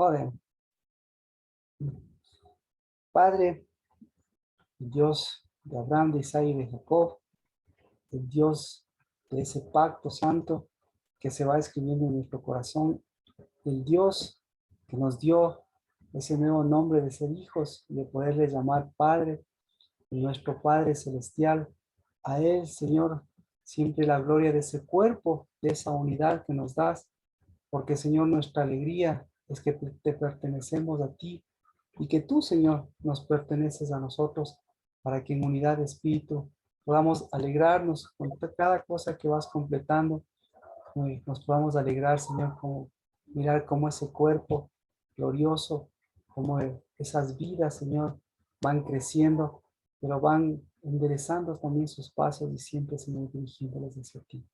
Oren. Padre, Dios de Abraham, de Isaac y de Jacob, el Dios de ese pacto santo que se va escribiendo en nuestro corazón, el Dios que nos dio ese nuevo nombre de ser hijos y de poderle llamar Padre, nuestro Padre Celestial. A Él, Señor, siempre la gloria de ese cuerpo, de esa unidad que nos das, porque, Señor, nuestra alegría es que te pertenecemos a ti y que tú, Señor, nos perteneces a nosotros para que en unidad de espíritu podamos alegrarnos con cada cosa que vas completando. Nos podamos alegrar, Señor, como mirar cómo ese cuerpo glorioso, como esas vidas, Señor, van creciendo, pero van enderezando también sus pasos y siempre, Señor, dirigiéndolos hacia ti.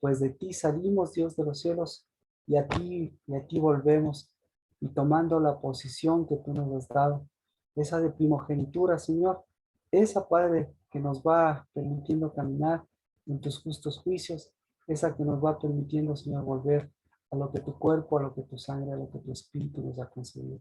Pues de ti salimos, Dios de los cielos, y a ti volvemos, y tomando la posición que tú nos has dado, esa de primogenitura, Señor, esa, Padre, que nos va permitiendo caminar en tus justos juicios, esa que nos va permitiendo, Señor, volver a lo que tu cuerpo, a lo que tu sangre, a lo que tu espíritu nos ha concedido.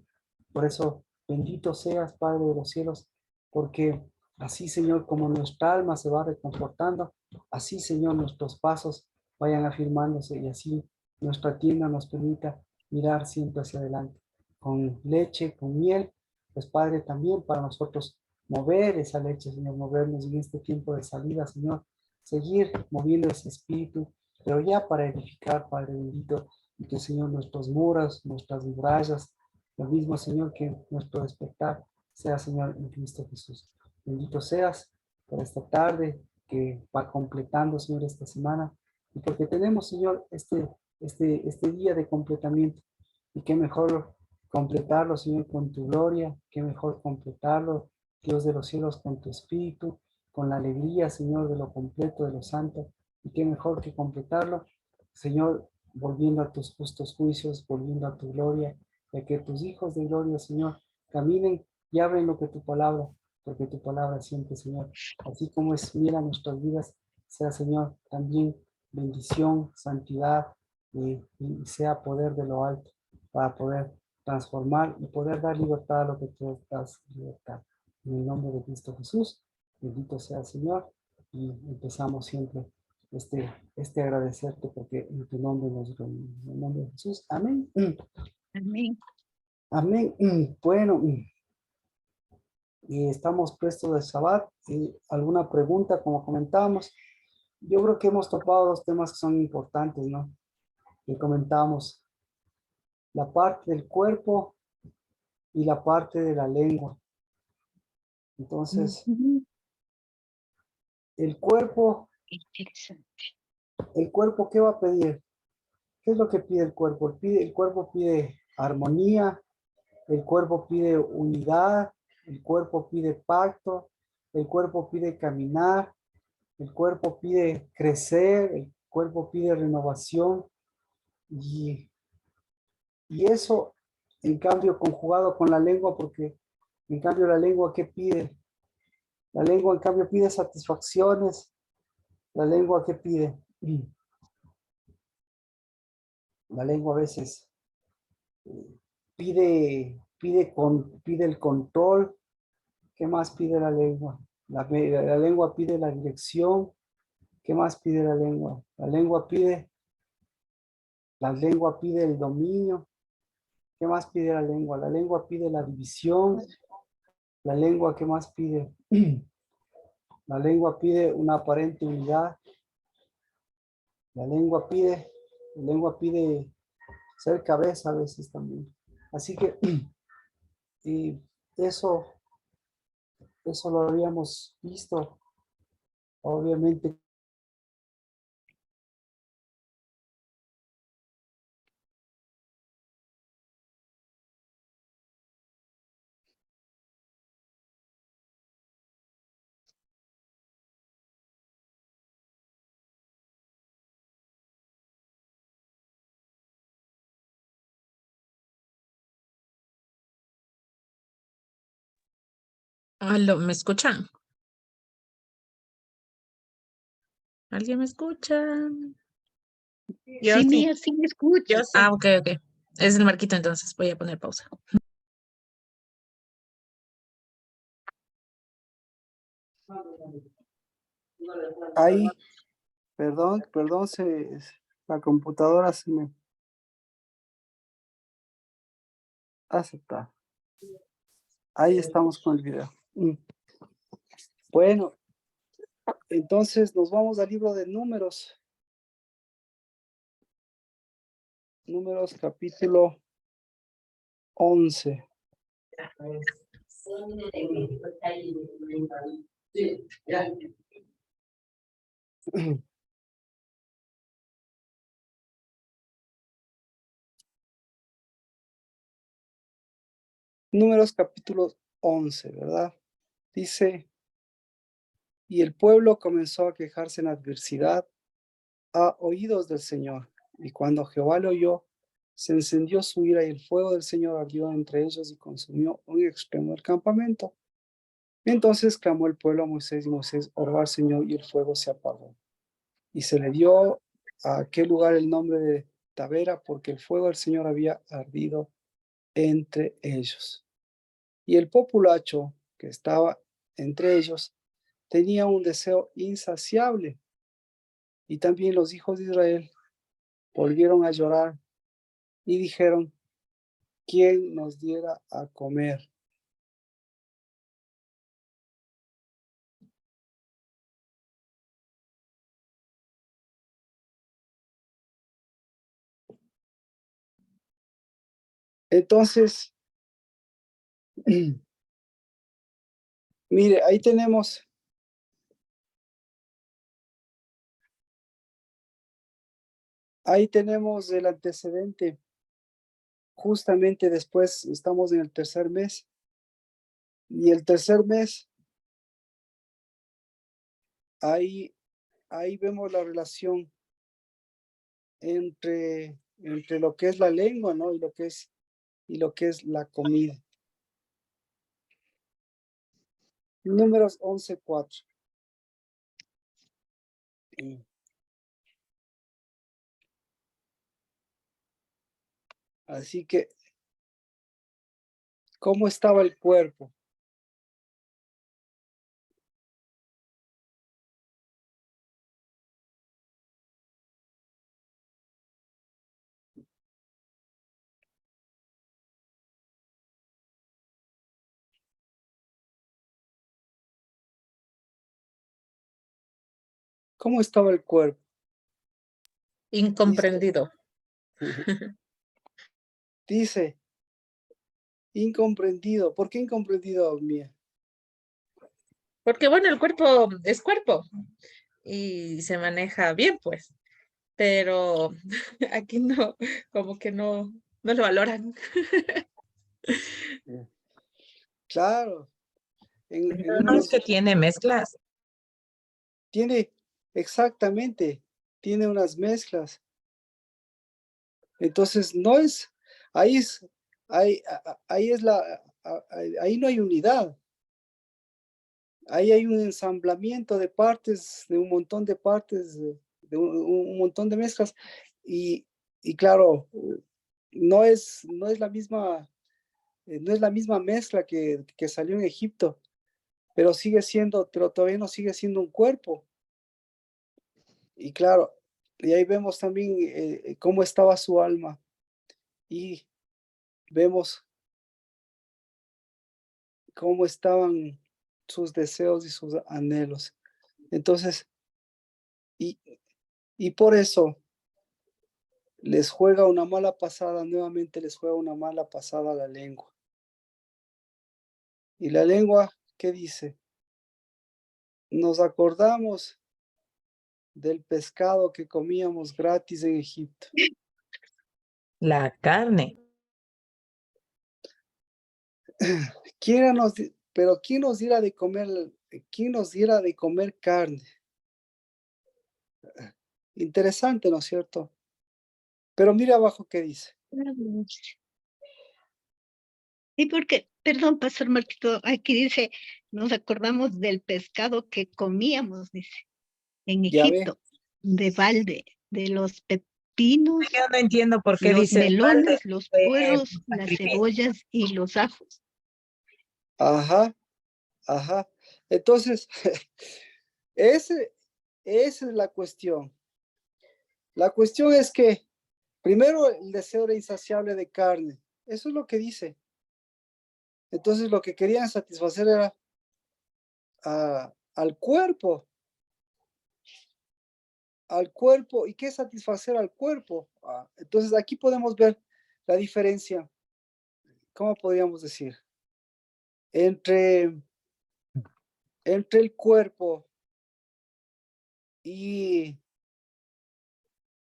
Por eso, bendito seas, Padre de los cielos, porque así, Señor, como nuestra alma se va reconfortando, así, Señor, nuestros pasos vayan afirmándose y así nuestra tienda nos permita mirar siempre hacia adelante, con leche, con miel, pues Padre, también para nosotros mover esa leche, Señor, movernos en este tiempo de salida, Señor, seguir moviendo ese espíritu, pero ya para edificar, Padre bendito, y que, Señor, nuestros muros, nuestras murallas, lo mismo, Señor, que nuestro despertar sea, Señor, en Cristo Jesús. Bendito seas por esta tarde que va completando, Señor, esta semana, y porque tenemos, Señor, este día de completamiento. Y qué mejor completarlo, Señor, con tu gloria, qué mejor completarlo, Dios de los cielos, con tu espíritu, con la alegría, Señor, de lo completo, de lo santo, y qué mejor que completarlo, Señor, volviendo a tus justos juicios, volviendo a tu gloria, de que tus hijos de gloria, Señor, caminen y abren lo que tu palabra, porque tu palabra siempre, Señor, así como es mira nuestras vidas, sea, Señor, también bendición, santidad, y sea poder de lo alto para poder transformar y poder dar libertad a lo que tú das libertad. En el nombre de Cristo Jesús, bendito sea el Señor, y empezamos siempre este agradecerte porque en tu nombre nos reunimos. En el nombre de Jesús, amén. Amén. Amén. Bueno, y estamos prestos de Shabbat. ¿Alguna pregunta, como comentábamos? Yo creo que hemos topado dos temas que son importantes, ¿no? Que comentábamos, la parte del cuerpo y la parte de la lengua. Entonces, Ujú. el cuerpo, Interesante. ¿qué va a pedir? ¿Qué es lo que pide el cuerpo? El cuerpo pide armonía, el cuerpo pide unidad, el cuerpo pide pacto, el cuerpo pide caminar, el cuerpo pide crecer, el cuerpo pide renovación y, y eso en cambio conjugado con la lengua, porque en cambio la lengua ¿qué pide? La lengua en cambio pide satisfacciones, la lengua ¿qué pide? La lengua a veces pide el control. ¿Qué más pide la lengua? La lengua pide la dirección. ¿Qué más pide la lengua? La lengua pide el dominio. ¿Qué más pide la lengua? La lengua pide la división. La lengua, ¿qué más pide? La lengua pide una aparente unidad. La lengua pide ser cabeza a veces también. Así que y eso, eso lo habíamos visto, obviamente. Aló, ¿me escuchan? ¿Alguien me escucha? Yo Sí, sí, mía, sí me escucho. yo sí. Ok. Es el marquito, entonces voy a poner pausa. Ahí, perdón, la computadora se me acepta. Ahí estamos con el video. Bueno, entonces nos vamos al libro de Números. Números capítulo 11. Números capítulo 11, ¿verdad? Dice, y el pueblo comenzó a quejarse en adversidad a oídos del Señor. Y cuando Jehová lo oyó, se encendió su ira y el fuego del Señor ardió entre ellos y consumió un extremo del campamento. Entonces clamó el pueblo a Moisés y Moisés oró al Señor y el fuego se apagó. Y se le dio a aquel lugar el nombre de Tabera porque el fuego del Señor había ardido entre ellos. Y el populacho que estaba entre ellos tenía un deseo insaciable. Y también los hijos de Israel volvieron a llorar y dijeron, ¿quién nos diera a comer? Entonces, mire, ahí tenemos el antecedente. Justamente después estamos en el tercer mes. Y el tercer mes, ahí vemos la relación entre lo que es la lengua, ¿no? Y lo que es la comida. Números 11:4. Así que, ¿cómo estaba el cuerpo? ¿Cómo estaba el cuerpo? Incomprendido. Dice, incomprendido. ¿Por qué incomprendido, Mía? Porque bueno, el cuerpo es cuerpo y se maneja bien, pues. Pero aquí no, como que no lo valoran. Claro, en Pero no es números que tiene mezclas. tiene, exactamente, tiene unas mezclas. Entonces, no es, ahí es, ahí es ahí no hay unidad. Ahí hay un ensamblamiento de partes, de un montón de partes, de un montón de mezclas. Y claro, no es la misma, no es la misma mezcla que salió en Egipto, pero pero todavía no sigue siendo un cuerpo. Y claro, y ahí vemos también cómo estaba su alma y vemos cómo estaban sus deseos y sus anhelos. Entonces, y, y por eso les juega una mala pasada, nuevamente les juega una mala pasada a la lengua. Y la lengua, ¿qué dice? Nos acordamos del pescado que comíamos gratis en Egipto. La carne. Pero ¿quién nos diera de comer carne? Interesante, ¿no es cierto? Pero mira abajo qué dice. Sí, porque, perdón, Pastor Marquito, aquí dice, nos acordamos del pescado que comíamos, dice, en Ya ve, Egipto, de balde, de los pepinos, Yo no entiendo por qué los dice melones, los fue puerros, las sacrificio. cebollas y los ajos. Ajá, ajá. Entonces, esa es la cuestión. La cuestión es que primero el deseo era insaciable de carne. Eso es lo que dice. Entonces lo que querían satisfacer era al cuerpo. Al cuerpo. ¿Y qué es satisfacer al cuerpo? Entonces aquí podemos ver la diferencia. ¿Cómo podríamos decir? Entre el cuerpo y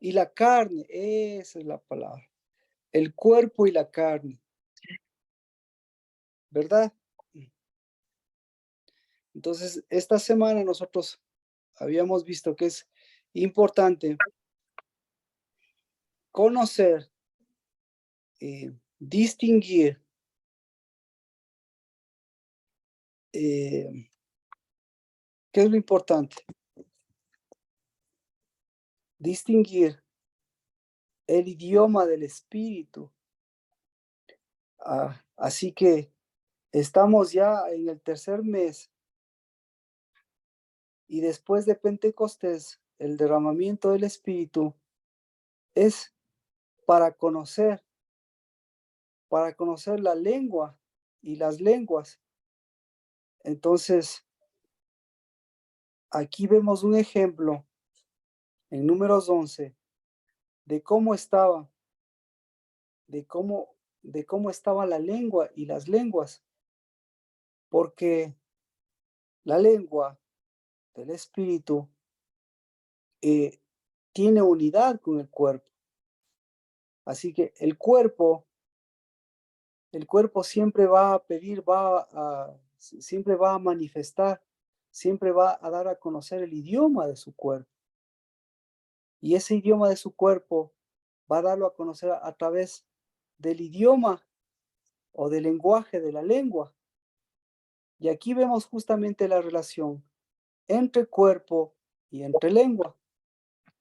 la carne. Esa es la palabra. El cuerpo y la carne. ¿Verdad? Entonces, esta semana nosotros habíamos visto que es importante conocer, distinguir ¿qué es lo importante? Distinguir el idioma del espíritu. Así que estamos ya en el tercer mes y después de Pentecostés, el derramamiento del espíritu es para conocer la lengua y las lenguas. Entonces, aquí vemos un ejemplo en Números 11 de cómo estaba la lengua y las lenguas, porque la lengua del espíritu tiene unidad con el cuerpo. Así que el cuerpo siempre va a pedir, siempre va a manifestar, siempre va a dar a conocer el idioma de su cuerpo. Y ese idioma de su cuerpo va a darlo a conocer a través del idioma o del lenguaje de la lengua. Y aquí vemos justamente la relación entre cuerpo y entre lengua.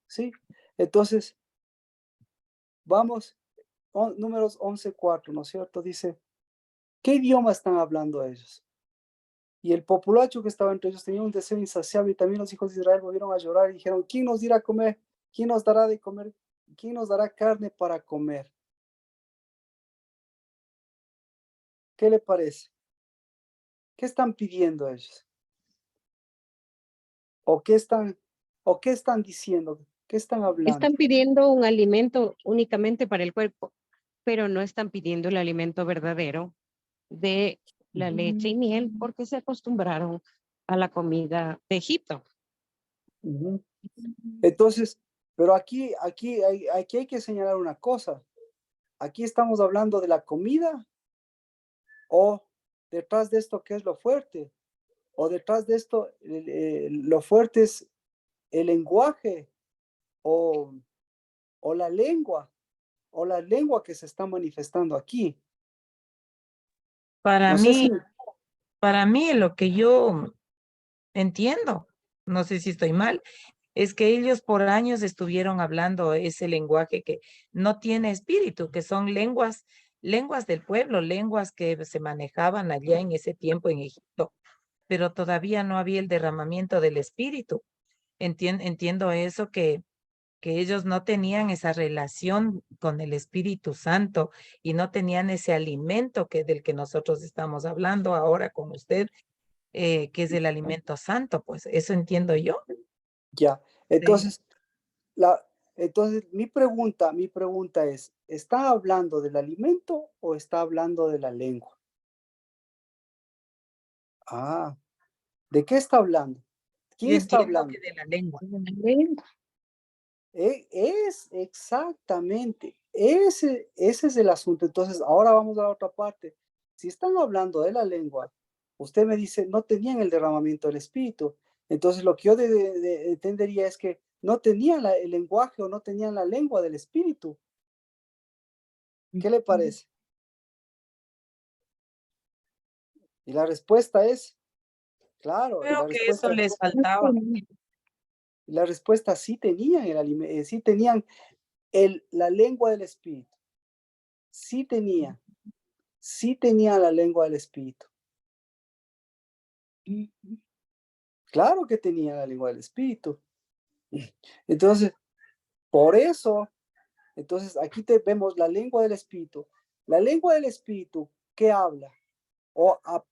¿Sí? Entonces, vamos, Números 11:4, ¿no es cierto? Dice, ¿qué idioma están hablando ellos? Y el populacho que estaba entre ellos tenía un deseo insaciable y también los hijos de Israel volvieron a llorar y dijeron, ¿quién nos dirá a comer? ¿Quién nos dará de comer? ¿Quién nos dará carne para comer? ¿Qué le parece? ¿Qué están pidiendo ellos? ¿O qué están diciendo? ¿Qué están hablando? Están pidiendo un alimento únicamente para el cuerpo, pero no están pidiendo el alimento verdadero de la leche y miel porque se acostumbraron a la comida de Egipto. Entonces, pero aquí hay que señalar una cosa. Aquí estamos hablando de la comida o detrás de esto, ¿qué es lo fuerte? O detrás de esto, lo fuerte es el lenguaje o la lengua que se está manifestando aquí. Para No sé si... para mí lo que yo entiendo, no sé si estoy mal, es que ellos por años estuvieron hablando ese lenguaje que no tiene espíritu, que son lenguas del pueblo, lenguas que se manejaban allá en ese tiempo en Egipto, pero todavía no había el derramamiento del espíritu. Entiendo eso que ellos no tenían esa relación con el Espíritu Santo y no tenían ese alimento del que nosotros estamos hablando ahora con usted, que es el alimento santo, pues eso entiendo yo. Ya, entonces, mi pregunta es, ¿está hablando del alimento o está hablando de la lengua? ¿De qué está hablando? ¿Quién Yo está entiendo hablando? que de la lengua. Es exactamente, ese es el asunto. Entonces, ahora vamos a la otra parte. Si están hablando de la lengua, usted me dice, no tenían el derramamiento del espíritu. Entonces, lo que yo entendería es que no tenían el lenguaje o no tenían la lengua del espíritu. ¿Qué le parece? Y la respuesta es, claro, Creo que eso les faltaba. la respuesta sí tenían el alimento, sí tenían la lengua del Espíritu. Sí tenía la lengua del Espíritu. Claro que tenía la lengua del Espíritu. Entonces, por eso, entonces aquí vemos la lengua del Espíritu. La lengua del Espíritu, ¿qué habla?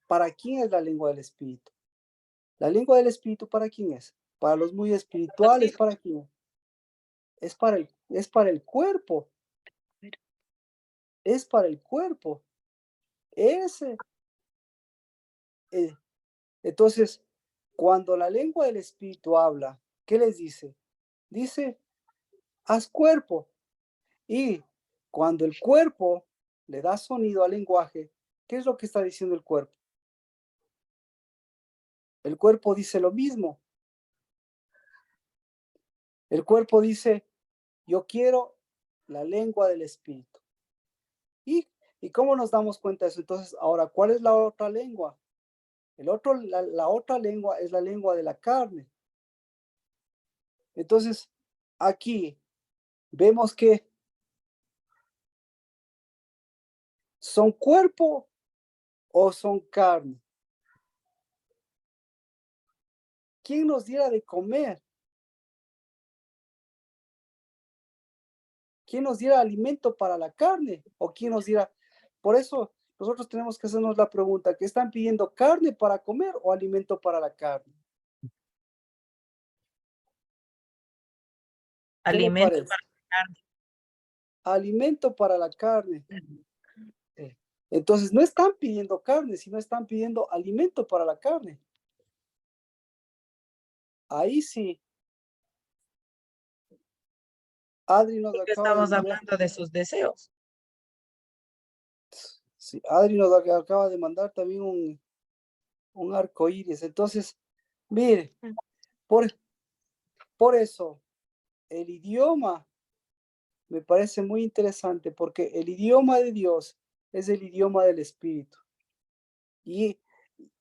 ¿Para quién es la lengua del Espíritu? La lengua del Espíritu, ¿para quién es? Para los muy espirituales, ¿para quién? Es para el cuerpo. Es para el cuerpo. Entonces, cuando la lengua del Espíritu habla, ¿qué les dice? Dice, haz cuerpo. Y cuando el cuerpo le da sonido al lenguaje, ¿qué es lo que está diciendo el cuerpo? El cuerpo dice lo mismo. El cuerpo dice, yo quiero la lengua del Espíritu. ¿Y cómo nos damos cuenta de eso? Entonces, ahora, ¿cuál es la otra lengua? La otra lengua es la lengua de la carne. Entonces, aquí vemos que son cuerpo o son carne. ¿Quién nos diera de comer? ¿Quién nos diera alimento para la carne? ¿O quién nos diera? Por eso nosotros tenemos que hacernos la pregunta, ¿qué están pidiendo, carne para comer o alimento para la carne? ¿Qué le Alimento parece? para la carne. Alimento para la carne. Entonces no están pidiendo carne, sino están pidiendo alimento para la carne. Ahí sí. Adri nos Porque acaba de estamos mandar. hablando de sus deseos. Sí, Adri nos acaba de mandar también un arco iris. Entonces, mire, por eso el idioma me parece muy interesante, porque el idioma de Dios es el idioma del Espíritu. Y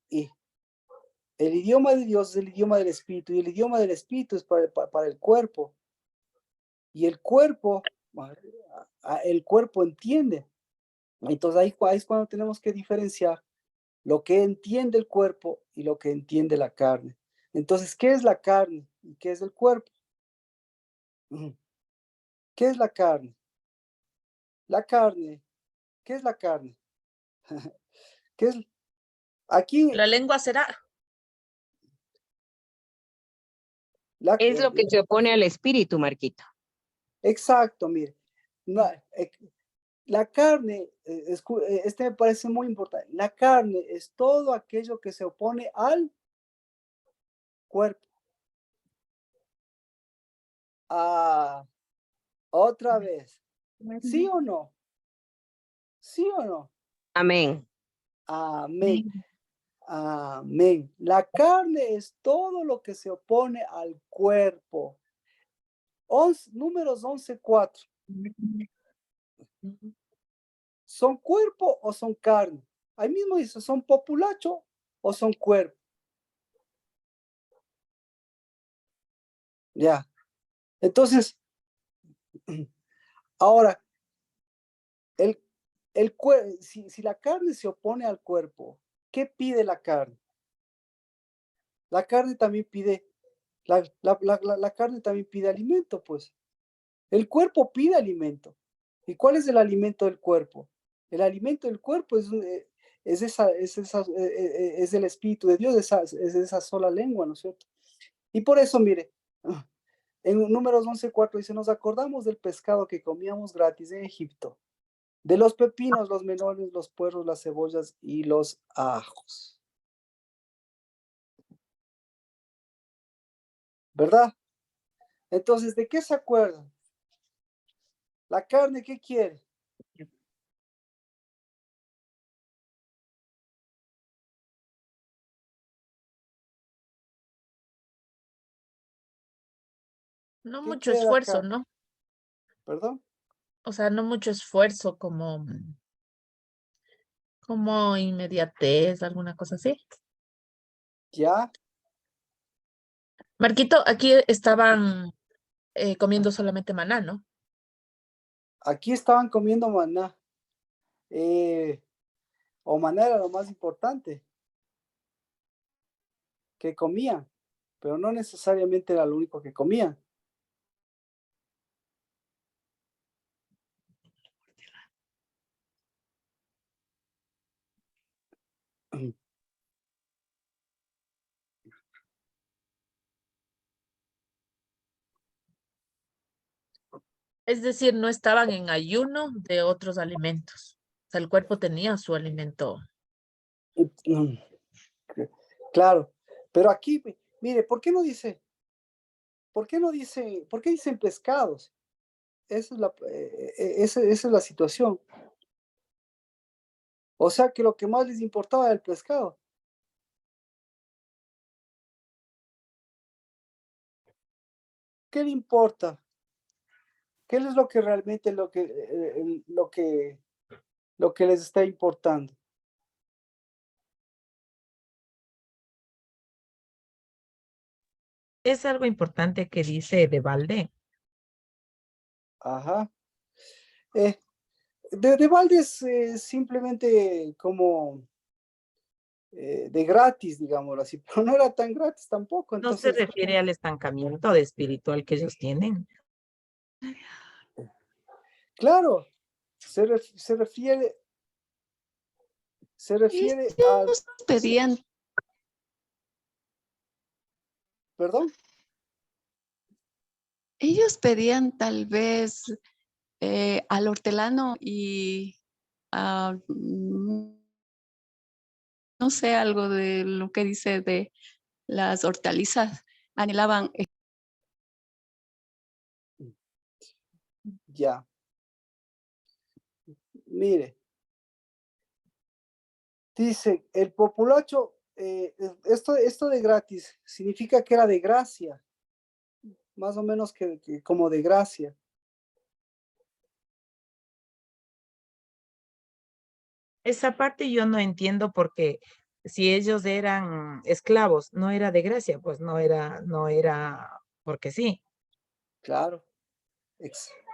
el idioma de Dios es el idioma del Espíritu, y el idioma del Espíritu es para el cuerpo. Y el cuerpo entiende. Entonces ahí es cuando tenemos que diferenciar lo que entiende el cuerpo y lo que entiende la carne. Entonces, ¿qué es la carne y qué es el cuerpo? ¿Qué es la carne? La carne, ¿qué es la carne? ¿Qué es? Aquí, La lengua será. Es lo que se opone al espíritu, Marquito. exacto, mire. La carne, este me parece muy importante. La carne es todo aquello que se opone al cuerpo. Otra vez. ¿Sí o no? ¿Sí o no? Amén. Amén. Amén. La carne es todo lo que se opone al cuerpo. Números 11:4. ¿Son cuerpo o son carne? Ahí mismo dice, ¿son populacho o son cuerpo? Ya. Entonces, ahora, si la carne se opone al cuerpo, ¿qué pide la carne? La carne también pide, la carne también pide alimento, pues. El cuerpo pide alimento. ¿Y cuál es el alimento del cuerpo? El alimento del cuerpo es el Espíritu de Dios, es esa sola lengua, ¿no es cierto? Y por eso, mire, en Números 11:4 dice, nos acordamos del pescado que comíamos gratis en Egipto, de los pepinos, los melones, los puerros, las cebollas y los ajos. ¿Verdad? Entonces, ¿de qué se acuerdan? ¿La carne qué quiere? No ¿Qué mucho quiere la esfuerzo, carne? ¿no? ¿Perdón? O sea, no mucho esfuerzo como inmediatez, alguna cosa así. ¿Ya? Marquito, aquí estaban comiendo solamente maná, ¿no? Aquí estaban comiendo maná. O maná era lo más importante que comían, pero no necesariamente era lo único que comían. Es decir, no estaban en ayuno de otros alimentos. O sea, el cuerpo tenía su alimento. Claro, pero aquí, mire, ¿por qué no dice, por qué dicen pescados? Esa es la situación. O sea que lo que más les importaba era el pescado. ¿Qué le importa? ¿Qué es lo que realmente lo que les está importando? Es algo importante que dice de Balde. Ajá. De balde es simplemente como de gratis, digámoslo así, pero no era tan gratis tampoco. No se Entonces, refiere al estancamiento de espiritual que ellos tienen. claro, se refiere a, Ellos pedían, perdón, ellos pedían tal vez al hortelano y no sé, algo de lo que dice de las hortalizas. Anhelaban ya, mire, dice, el populacho, esto de gratis significa que era de gracia, más o menos que como de gracia. Esa parte yo no entiendo porque si ellos eran esclavos, no era de gracia, pues no era porque sí. Claro,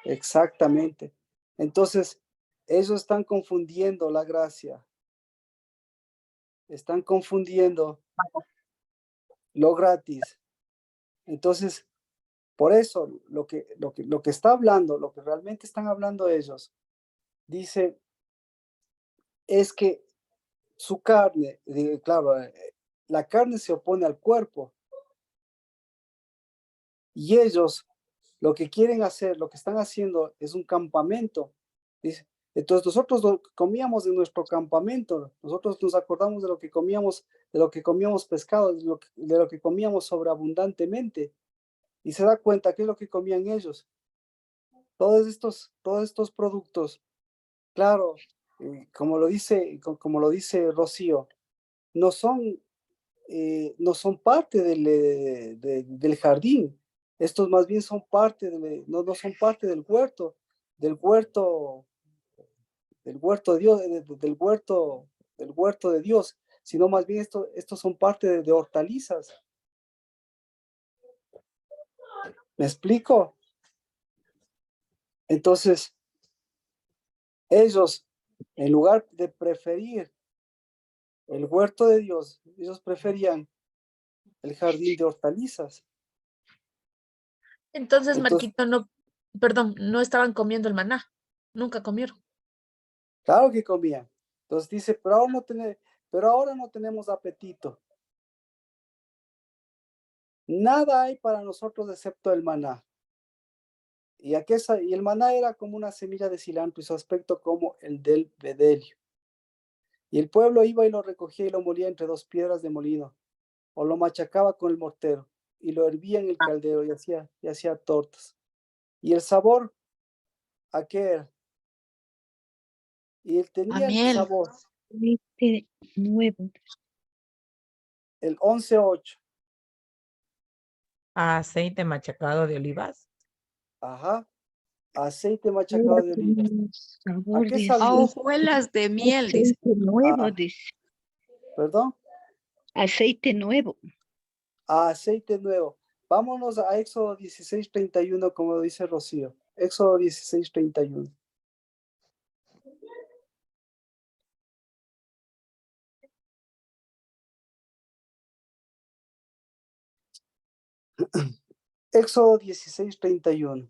exactamente. Entonces, ellos están confundiendo la gracia, están confundiendo lo gratis. Entonces, por eso lo que está hablando, lo que realmente están hablando ellos, dice, es que su carne, claro, la carne se opone al cuerpo y ellos lo que quieren hacer, lo que están haciendo es un campamento. Dice, entonces nosotros comíamos en nuestro campamento, nosotros nos acordamos de lo que comíamos pescado, de lo que comíamos sobreabundantemente. Y se da cuenta qué es lo que comían ellos. Todos estos productos, claro, como lo dice Rocío, no son, no son parte del jardín. Estos más bien son parte, no son parte del huerto, del huerto de Dios, del huerto de Dios, sino más bien estos son parte de hortalizas. ¿Me explico? Entonces, ellos, en lugar de preferir el huerto de Dios, ellos preferían el jardín de hortalizas. Entonces, Entonces, Marquito, no, perdón, no estaban comiendo el maná. Nunca comieron. claro que comían. Entonces dice, pero ahora no tenemos apetito. Nada hay para nosotros excepto el maná. Y el maná era como una semilla de cilantro y su aspecto como el del bedelio. Y el pueblo iba y lo recogía y lo molía entre dos piedras de molino, o lo machacaba con el mortero, y lo hervía en el caldero y hacía tortas. Y el sabor, ¿a qué era? Y él a tenía el miel. sabor, Aceite nuevo. el 11:8. Aceite machacado de olivas. Ajá, aceite machacado de olivas. ¿A Sabor qué de A sabía? hojuelas de miel, dice. aceite nuevo, Ah, dice. ¿perdón? Aceite nuevo. A aceite nuevo. Vámonos a Éxodo 16:31, como dice Rocío. Éxodo 16:31. Éxodo 16:31.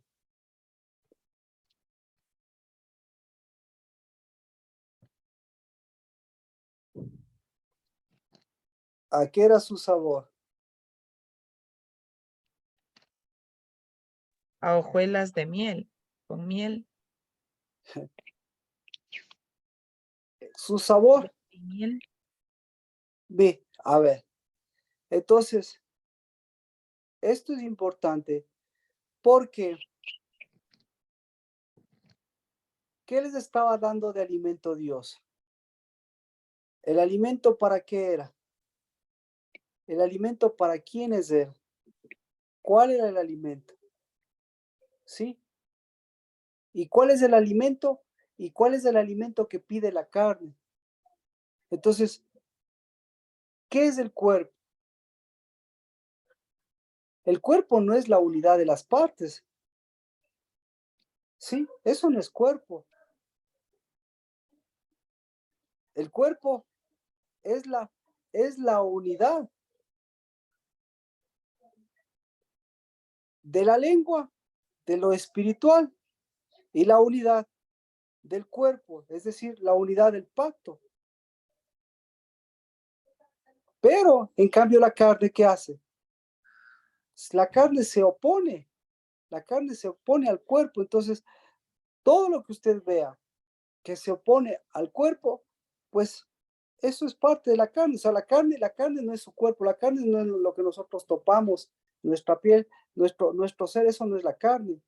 ¿A qué era su sabor? A hojuelas de miel, con miel Su sabor, y miel. ve, a ver. Entonces, esto es importante porque ¿qué les estaba dando de alimento Dios? ¿El alimento para qué era? ¿El alimento para quiénes era? ¿Cuál era el alimento? ¿Sí? ¿Y cuál es el alimento? ¿Y cuál es el alimento que pide la carne? Entonces, ¿qué es el cuerpo? El cuerpo no es la unidad de las partes. Sí, eso no es cuerpo. El cuerpo es la unidad de la lengua, de lo espiritual y la unidad del cuerpo, es decir, la unidad del pacto. Pero, en cambio, la carne, ¿qué hace? La carne se opone, la carne se opone al cuerpo. Entonces, todo lo que usted vea que se opone al cuerpo, pues eso es parte de la carne. O sea, la carne no es su cuerpo, la carne no es lo que nosotros topamos, nuestra piel, nuestro ser, eso no es la carne.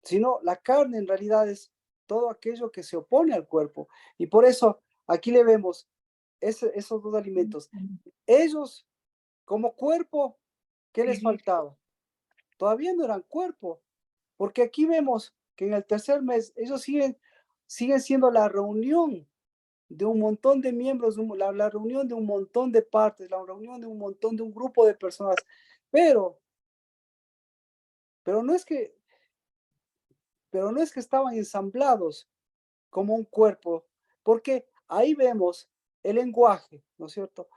Sino la carne en realidad es todo aquello que se opone al cuerpo. Y por eso aquí le vemos esos dos alimentos. Ellos, como cuerpo, ¿qué les faltaba? Todavía no eran cuerpo, porque aquí vemos que en el tercer mes ellos siguen siendo la reunión de un montón de miembros, la reunión de un montón de partes, la reunión de un montón de un grupo de personas, pero, pero no es que, pero no es que estaban ensamblados como un cuerpo, porque ahí vemos el lenguaje, ¿no es cierto?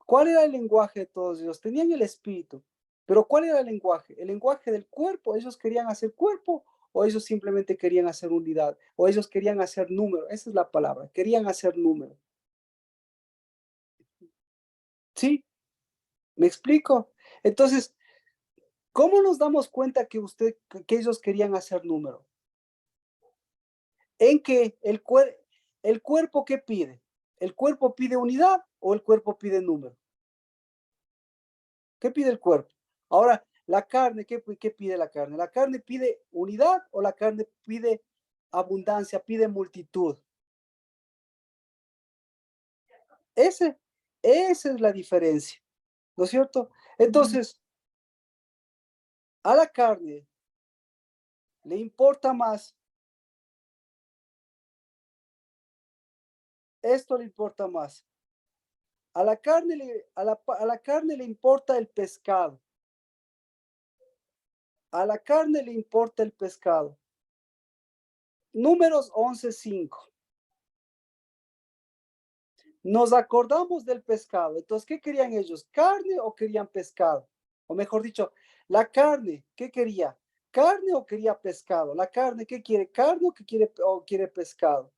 ¿Cuál era el lenguaje de todos ellos? Tenían el espíritu, pero ¿cuál era el lenguaje? El lenguaje del cuerpo. ¿Ellos querían hacer cuerpo o ellos simplemente querían hacer unidad? ¿O ellos querían hacer número? Esa es la palabra, querían hacer número. ¿Sí? ¿Me explico? Entonces, ¿cómo nos damos cuenta que ellos querían hacer número? En que el cuerpo, ¿qué pide? ¿El cuerpo pide unidad o el cuerpo pide número? ¿Qué pide el cuerpo? Ahora, la carne, ¿qué pide la carne? ¿La carne pide unidad o la carne pide abundancia, pide multitud? Ese, esa es la diferencia, ¿no es cierto? Entonces, a la carne le importa más, esto le importa más. A la carne le importa el pescado. A la carne le importa el pescado. Números 11:5. Nos acordamos del pescado. Entonces, ¿qué querían ellos? ¿Carne o querían pescado? O mejor dicho, la carne, ¿qué quería? ¿Carne o quería pescado? La carne, ¿qué quiere? ¿Carne o quiere pescado?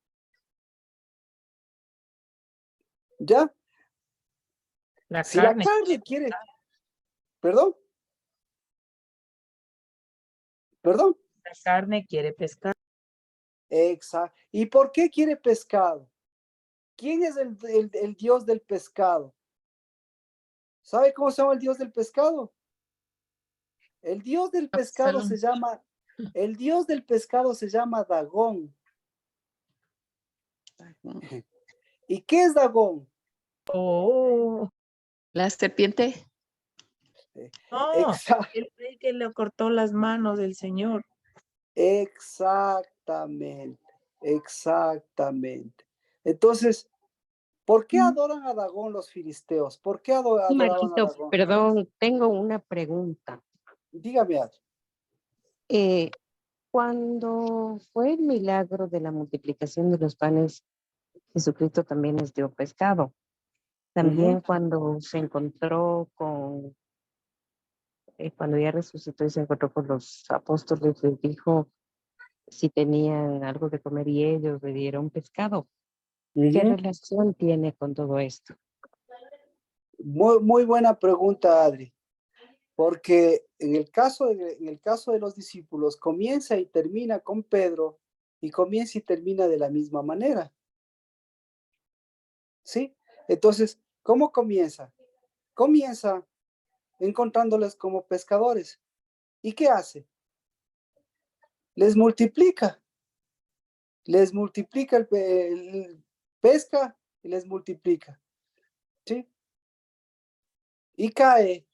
¿Ya? La Si la carne, carne quiere, perdón, perdón, la carne quiere pescar. exacto. ¿Y por qué quiere pescado? ¿Quién es el dios del pescado? ¿Sabe cómo se llama el dios del pescado? El dios del pescado se Absalón. llama, el dios del pescado se llama Dagón. ¿Y qué es Dagón? Oh, La serpiente. no, Exa- el rey que le cortó las manos del Señor. Exactamente, exactamente. Entonces, ¿por qué adoran a Dagón los filisteos? ¿Por qué adoraban a Marquito, Dagón? perdón, tengo una pregunta. Dígame, Adri. Eh, Cuando fue el milagro de la multiplicación de los panes, Jesucristo también les dio pescado. También cuando se encontró con, cuando ya resucitó y se encontró con los apóstoles, les dijo si tenían algo de comer y ellos le dieron pescado. ¿Qué Ujú. relación tiene con todo esto? Muy buena pregunta, Adri, porque en el caso de los discípulos comienza y termina con Pedro y comienza y termina de la misma manera, ¿sí? Entonces, ¿cómo comienza? Comienza encontrándoles como pescadores. ¿Y qué hace? Les multiplica, pesca y les multiplica, ¿sí? Y cae,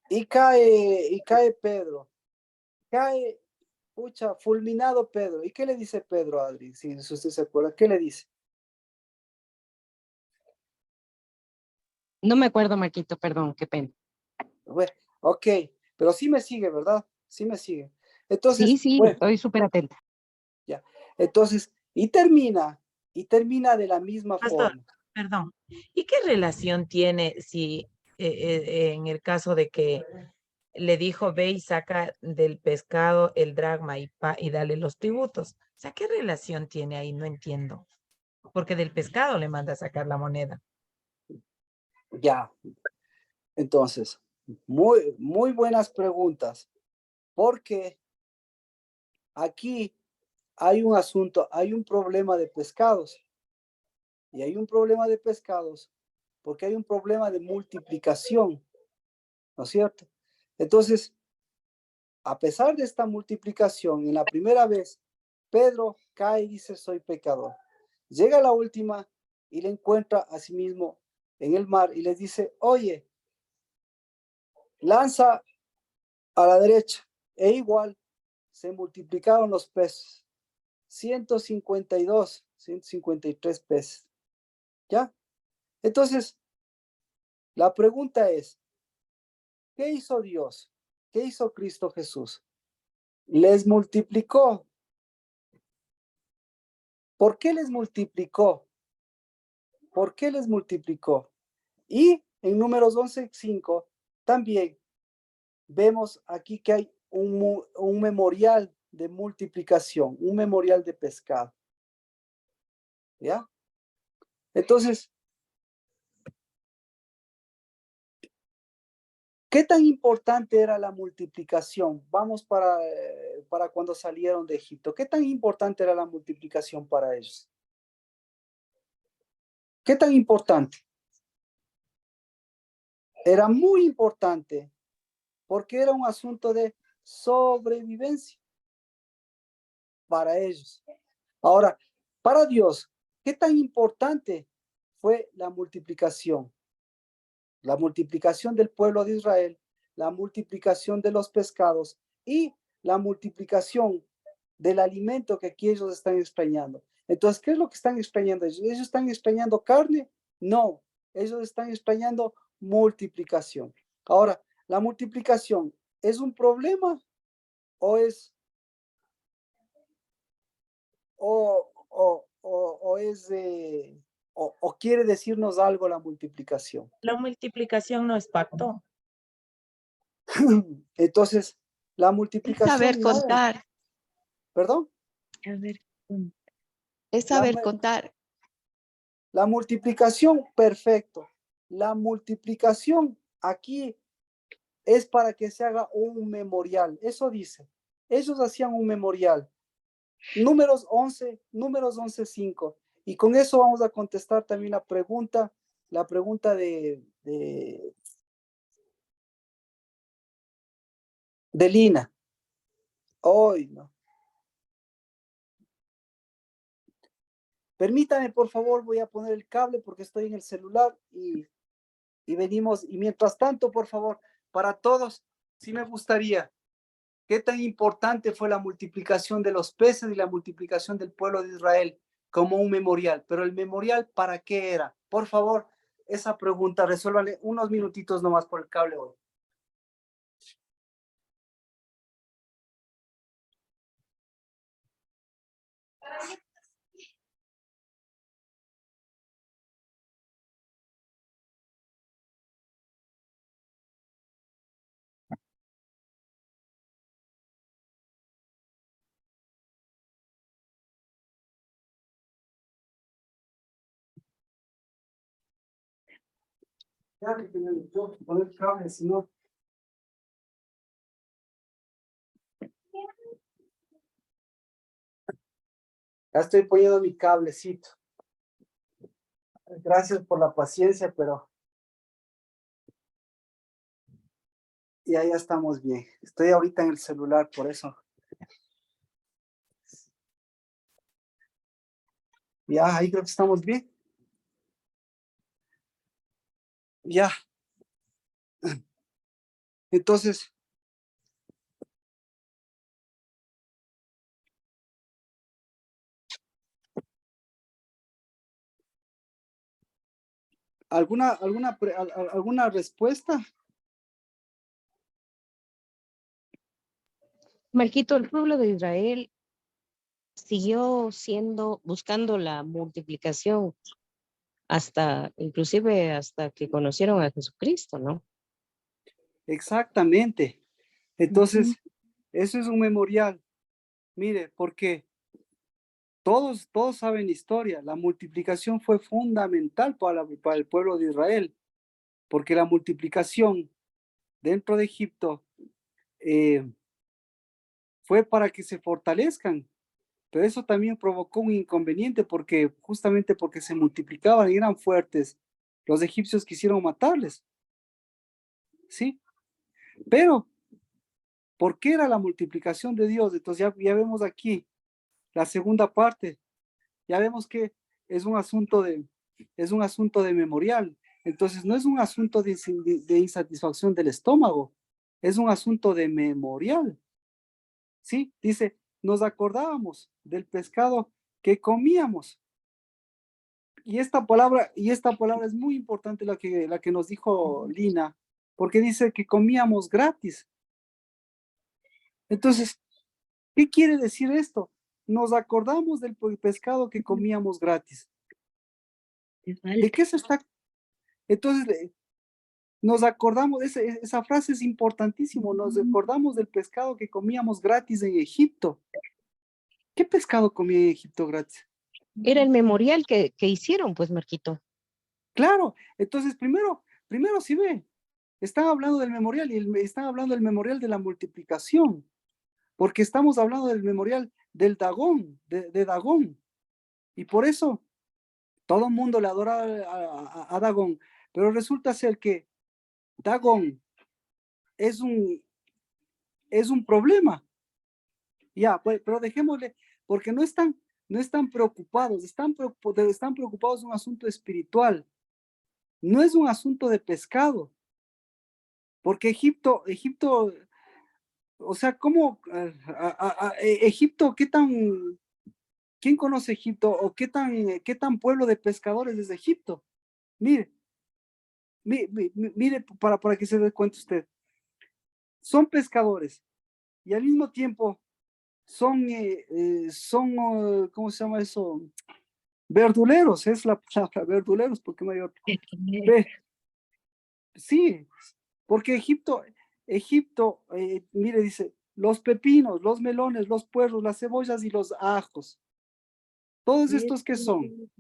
y cae Pedro, cae, pucha, fulminado Pedro. ¿Y qué le dice Pedro, Adri? Si usted se acuerda, ¿qué le dice? No me acuerdo, Marquito, perdón, qué pena. Bueno, ok, pero sí me sigue, ¿verdad? Sí me sigue. Sí, Entonces, sí, bueno, estoy súper atenta. ya. Entonces, y termina de la misma Pastor, forma. perdón. ¿Y qué relación tiene si en el caso de que le dijo, ve y saca del pescado el dracma y dale los tributos? O sea, ¿qué relación tiene ahí? No entiendo. Porque del pescado le manda a sacar la moneda. Ya, entonces, muy buenas preguntas, porque aquí hay un asunto, hay un problema de pescados, y hay un problema de pescados porque hay un problema de multiplicación, ¿no es cierto? Entonces, a pesar de esta multiplicación, en la primera vez, Pedro cae y dice, soy pecador. Llega la última y le encuentra a sí mismo en el mar y les dice, oye, lanza a la derecha. E igual se multiplicaron los peces. 152, 153 peces. ¿Ya? Entonces, la pregunta es, ¿qué hizo Dios? ¿Qué hizo Cristo Jesús? Les multiplicó. ¿Por qué les multiplicó? ¿Por qué les multiplicó? Y en Números 11:5 también vemos aquí que hay un memorial de multiplicación, un memorial de pescado. ¿Ya? Entonces, ¿qué tan importante era la multiplicación? Vamos para cuando salieron de Egipto. ¿Qué tan importante era la multiplicación para ellos? ¿Qué tan importante? Era muy importante porque era un asunto de sobrevivencia para ellos. Ahora, para Dios, ¿qué tan importante fue la multiplicación? La multiplicación del pueblo de Israel, la multiplicación de los pescados y la multiplicación del alimento que aquí ellos están extrañando. Entonces, ¿qué es lo que están extrañando ellos? ¿Ellos están extrañando carne? No, ellos están extrañando multiplicación. Ahora, ¿la multiplicación es un problema o es o es o quiere decirnos algo la multiplicación? La multiplicación no es pacto. Entonces, la Es saber multiplicación no, contar, perdón, A ver, es la, saber contar. la multiplicación, perfecto. La multiplicación aquí es para que se haga un memorial. Eso dice. Ellos hacían un memorial. Números 11:5. Y con eso vamos a contestar también la pregunta de Lina. Hoy, no. Permítame, por favor, voy a poner el cable porque estoy en el celular y venimos. Y mientras tanto, por favor, para todos, sí me gustaría, ¿qué tan importante fue la multiplicación de los peces y la multiplicación del pueblo de Israel como un memorial? Pero el memorial, ¿para qué era? Por favor, esa pregunta, resuélvanle unos minutitos nomás por el cable hoy. Ya que tengo que poner cable, si no. Ya estoy poniendo mi cablecito. Gracias por la paciencia, pero ya estamos bien. Estoy ahorita en el celular, por eso. Ya, ahí creo que estamos bien. Ya. Entonces, ¿alguna respuesta? Marquito, el pueblo de Israel siguió buscando la multiplicación inclusive hasta que conocieron a Jesucristo, ¿no? Exactamente. Entonces, eso es un memorial. Mire, porque todos saben historia. La multiplicación fue fundamental para el pueblo de Israel, porque la multiplicación dentro de Egipto fue para que se fortalezcan, pero eso también provocó un inconveniente justamente porque se multiplicaban y eran fuertes, los egipcios quisieron matarles, ¿sí? Pero, ¿por qué era la multiplicación de Dios? Entonces ya vemos aquí la segunda parte, ya vemos que es un asunto de memorial. Entonces no es un asunto de insatisfacción del estómago, es un asunto de memorial. Sí, dice, nos acordábamos del pescado que comíamos. Y esta palabra es muy importante la que nos dijo Lina, porque dice que comíamos gratis. Entonces, ¿qué quiere decir esto? Nos acordamos del pescado que comíamos gratis. ¿De qué se está? Entonces, nos acordamos, esa frase es importantísimo, nos acordamos del pescado que comíamos gratis en Egipto. ¿Qué pescado comía en Egipto gratis? Era el memorial que hicieron, pues, Marquito. Claro, entonces primero si ve, están hablando del memorial y están hablando del memorial de la multiplicación, porque estamos hablando del memorial del Dagón, de Dagón, y por eso todo el mundo le adora a Dagón, pero resulta ser que Dagón es un problema, ya, pues, pero dejémosle, porque no están preocupados, están preocupados de un asunto espiritual, no es un asunto de pescado, porque Egipto, o sea, ¿cómo Egipto, quién conoce Egipto o qué tan pueblo de pescadores es Egipto? Mire, mire para que se dé cuenta usted, son pescadores y al mismo tiempo ¿cómo se llama eso? Verduleros, es la palabra, verduleros, porque no hay otro. Sí, porque Egipto, mire, dice, los pepinos, los melones, los puerros, las cebollas y los ajos. ¿Todos estos qué son?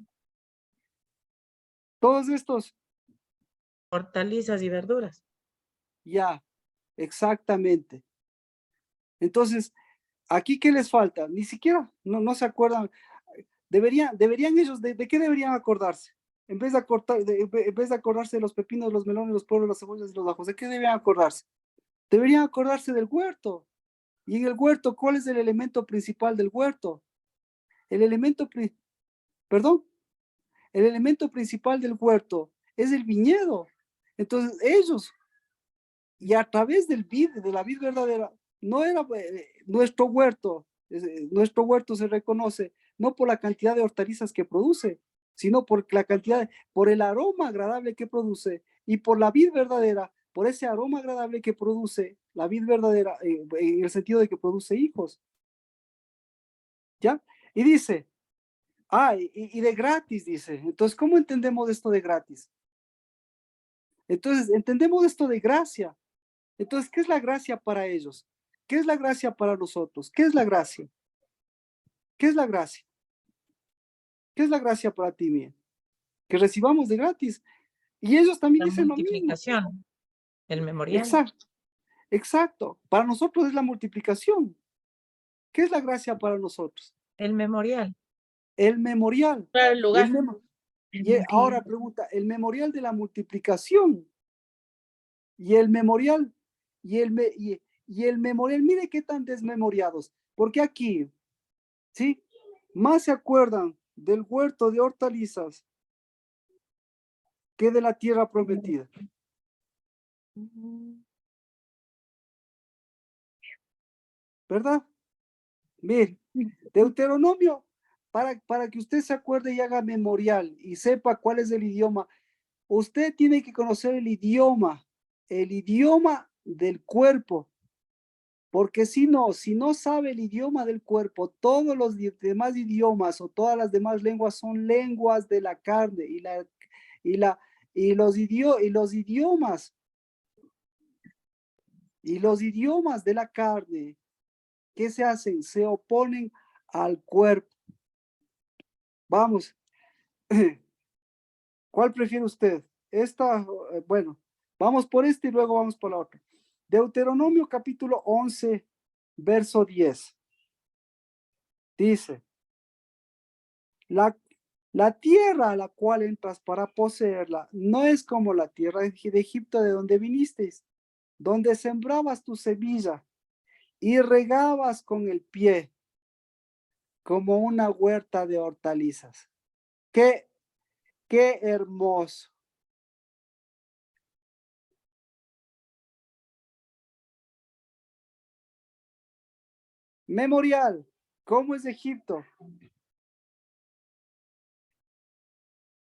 Todos estos, Hortalizas y verduras. ya, exactamente. Entonces, ¿aquí qué les falta? Ni siquiera, no se acuerdan. Deberían ellos, ¿de qué deberían acordarse? En vez de acordarse de los pepinos, los melones, los puerros, las cebollas y los ajos, ¿de qué deberían acordarse? Deberían acordarse del huerto. Y en el huerto, ¿cuál es el elemento principal del huerto? Perdón, el elemento principal del huerto es el viñedo. Entonces ellos, y a través de la vid verdadera, no era nuestro huerto se reconoce no por la cantidad de hortalizas que produce, sino por por el aroma agradable que produce y por la vid verdadera, por ese aroma agradable que produce la vid verdadera, en el sentido de que produce hijos. ¿Ya? Y dice, y de gratis, dice. Entonces, ¿cómo entendemos esto de gratis? Entonces, entendemos esto de gracia. Entonces, ¿qué es la gracia para ellos? ¿Qué es la gracia para nosotros? ¿Qué es la gracia? ¿Qué es la gracia? ¿Qué es la gracia para ti, mía? Que recibamos de gratis. Y ellos también La dicen lo mismo. multiplicación, el memorial. Exacto, exacto. Para nosotros es la multiplicación. ¿Qué es la gracia para nosotros? El memorial. El memorial. Claro, el Y, lugar. ahora pregunta, el memorial de la multiplicación y el memorial, y el memorial, mire qué tan desmemoriados, porque aquí, ¿sí? Más se acuerdan del huerto de hortalizas que de la tierra prometida. ¿Verdad? Mire, Deuteronomio, para que usted se acuerde y haga memorial y sepa cuál es el idioma, usted tiene que conocer el idioma del cuerpo, porque si no sabe el idioma del cuerpo, todos los demás idiomas o todas las demás lenguas son lenguas de la carne y los idiomas de la carne, ¿qué se hacen? Se oponen al cuerpo. Vamos, ¿cuál prefiere usted? Bueno, vamos por este y luego vamos por la otra. Deuteronomio capítulo 11, verso 10. Dice, la tierra a la cual entras para poseerla no es como la tierra de Egipto de donde vinisteis, donde sembrabas tu semilla y regabas con el pie como una huerta de hortalizas. Qué hermoso. Memorial, ¿cómo es Egipto?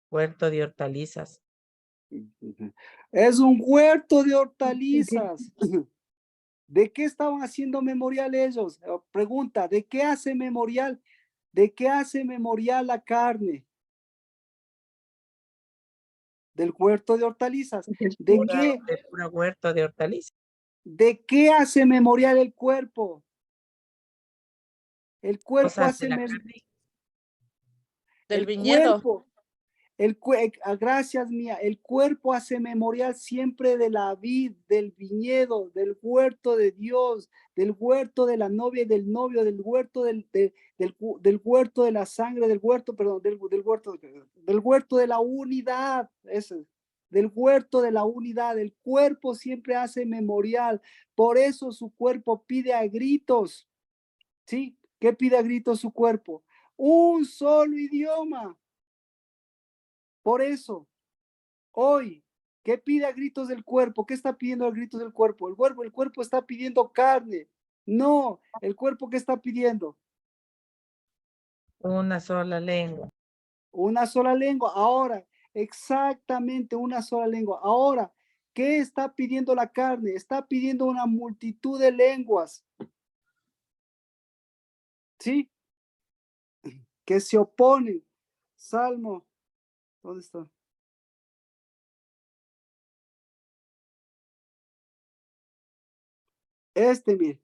Huerto de hortalizas. Es un huerto de hortalizas. ¿De qué estaban haciendo memorial ellos? Pregunta, ¿de qué hace memorial? ¿De qué hace memorial la carne? Del huerto de hortalizas. ¿De qué? De pura huerto de hortalizas. ¿De qué hace memorial el cuerpo? El cuerpo Cosas de hace la carne. Del el viñedo. cuerpo. Gracias mía, el cuerpo hace memorial siempre de la vid, del viñedo, del huerto de Dios, del huerto de la novia y del novio, del huerto del huerto de la sangre, del huerto, perdón, del huerto de la unidad, del huerto de la unidad. El cuerpo siempre hace memorial, por eso su cuerpo pide a gritos, ¿sí? ¿Qué pide a gritos su cuerpo? Un solo idioma. Por eso, hoy, ¿qué pide a gritos del cuerpo? ¿Qué está pidiendo a gritos del cuerpo? El cuerpo está pidiendo carne. No, el cuerpo, ¿qué está pidiendo? Una sola lengua. Una sola lengua. Ahora, exactamente una sola lengua. Ahora, ¿qué está pidiendo la carne? Está pidiendo una multitud de lenguas. ¿Sí? Que se oponen. Salmo, ¿dónde está? Mire.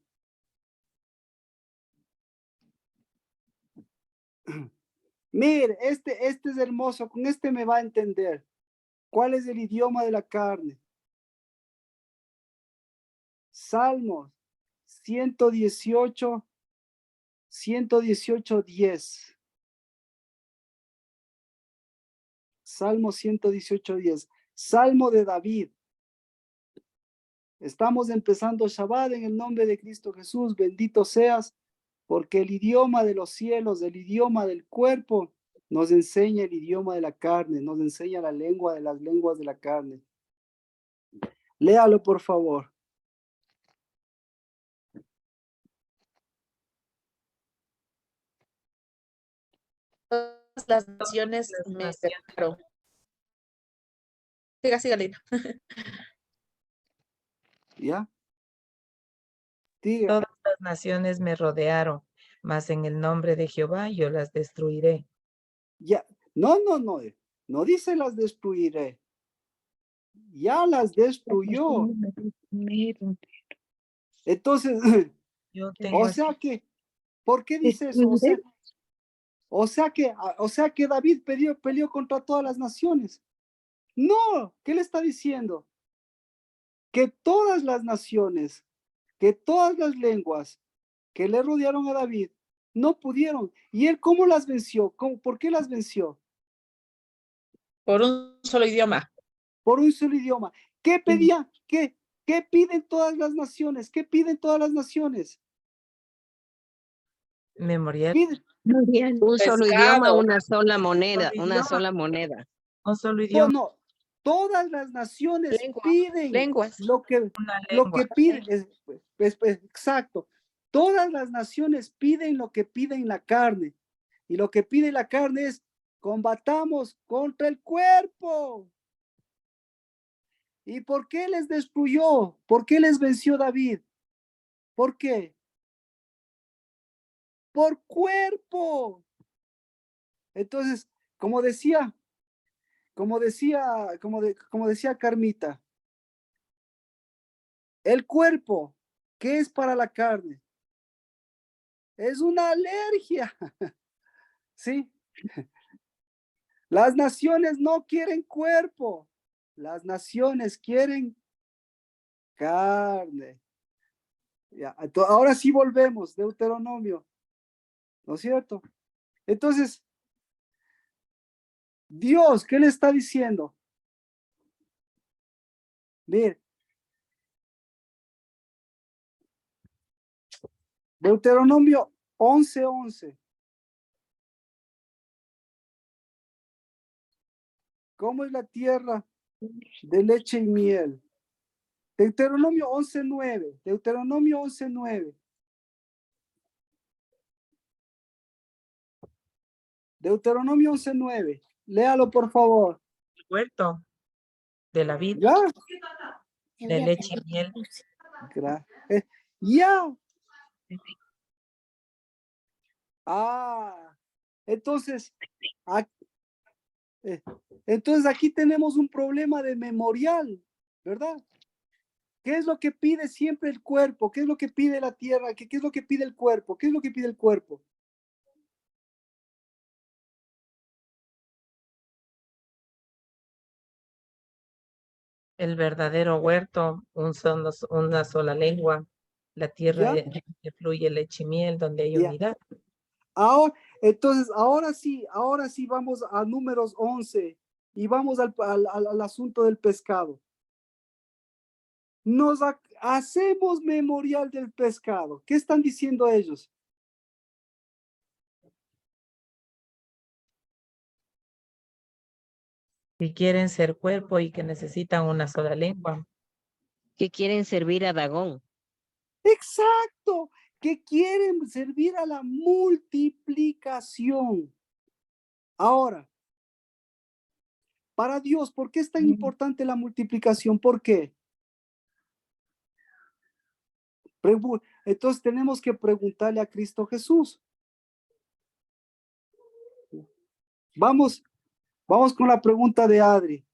Mire, este es hermoso, con este me va a entender. ¿Cuál es el idioma de la carne? Salmos 118, 10. Salmo 118, 10. Salmo de David. Estamos empezando Shabbat en el nombre de Cristo Jesús. Bendito seas, porque el idioma de los cielos, el idioma del cuerpo, nos enseña el idioma de la carne, nos enseña la lengua de las lenguas de la carne. Léalo, por favor. Todas las naciones me rodearon. Siga, Lina. ¿Ya? Diga. Todas las naciones me rodearon, mas en el nombre de Jehová yo las destruiré. Ya. No. No dice las destruiré. Ya las destruyó. Entonces, Yo tengo o sea que, ¿por qué dice eso? O sea que David peleó contra todas las naciones. No, ¿qué le está diciendo? Que todas las naciones, que todas las lenguas que le rodearon a David, no pudieron. ¿Y él cómo las venció? ¿Por qué las venció? Por un solo idioma. Por un solo idioma. ¿Qué pedía? ¿Qué piden todas las naciones? ¿Qué piden todas las naciones? Memorial. Piden Mundial. Un solo idioma, Pescado. una sola moneda, Solo una idioma. sola moneda. Un solo no, idioma, no. Todas las naciones piden Lenguas. lo que una lo lengua. que piden. Exacto. Todas las naciones piden lo que piden la carne. Y lo que pide la carne es combatamos contra el cuerpo. ¿Y por qué les destruyó? ¿Por qué les venció David? ¿Por qué? Por cuerpo. Entonces, como decía Carmita, el cuerpo, ¿qué es para la carne? Es una alergia, ¿sí? Las naciones no quieren cuerpo, las naciones quieren carne. Ya, ahora sí volvemos, Deuteronomio, ¿no es cierto? Entonces, Dios, ¿qué le está diciendo? Mire, Deuteronomio 11:11. ¿Cómo es la tierra de leche y miel? Deuteronomio 11:9. Deuteronomio 11:9. Deuteronomio 11:9. Léalo, por favor. El huerto de la vida, ¿Ya? de leche y miel. Ya. Ah, entonces, entonces aquí tenemos un problema de memorial, ¿verdad? ¿Qué es lo que pide siempre el cuerpo? ¿Qué es lo que pide la tierra? ¿Qué es lo que pide el cuerpo? ¿Qué es lo que pide el cuerpo? El verdadero huerto, una sola lengua, la tierra ¿Ya? que fluye leche y miel, donde hay Ya. unidad. Entonces, ahora sí vamos a números 11 y vamos al asunto del pescado. Hacemos memorial del pescado. ¿Qué están diciendo ellos? Que quieren ser cuerpo y que necesitan una sola lengua. Que quieren servir a Dagón. Exacto, que quieren servir a la multiplicación. Ahora, para Dios, ¿por qué es tan importante la multiplicación? ¿Por qué? Entonces tenemos que preguntarle a Cristo Jesús. Vamos con la pregunta de Adri.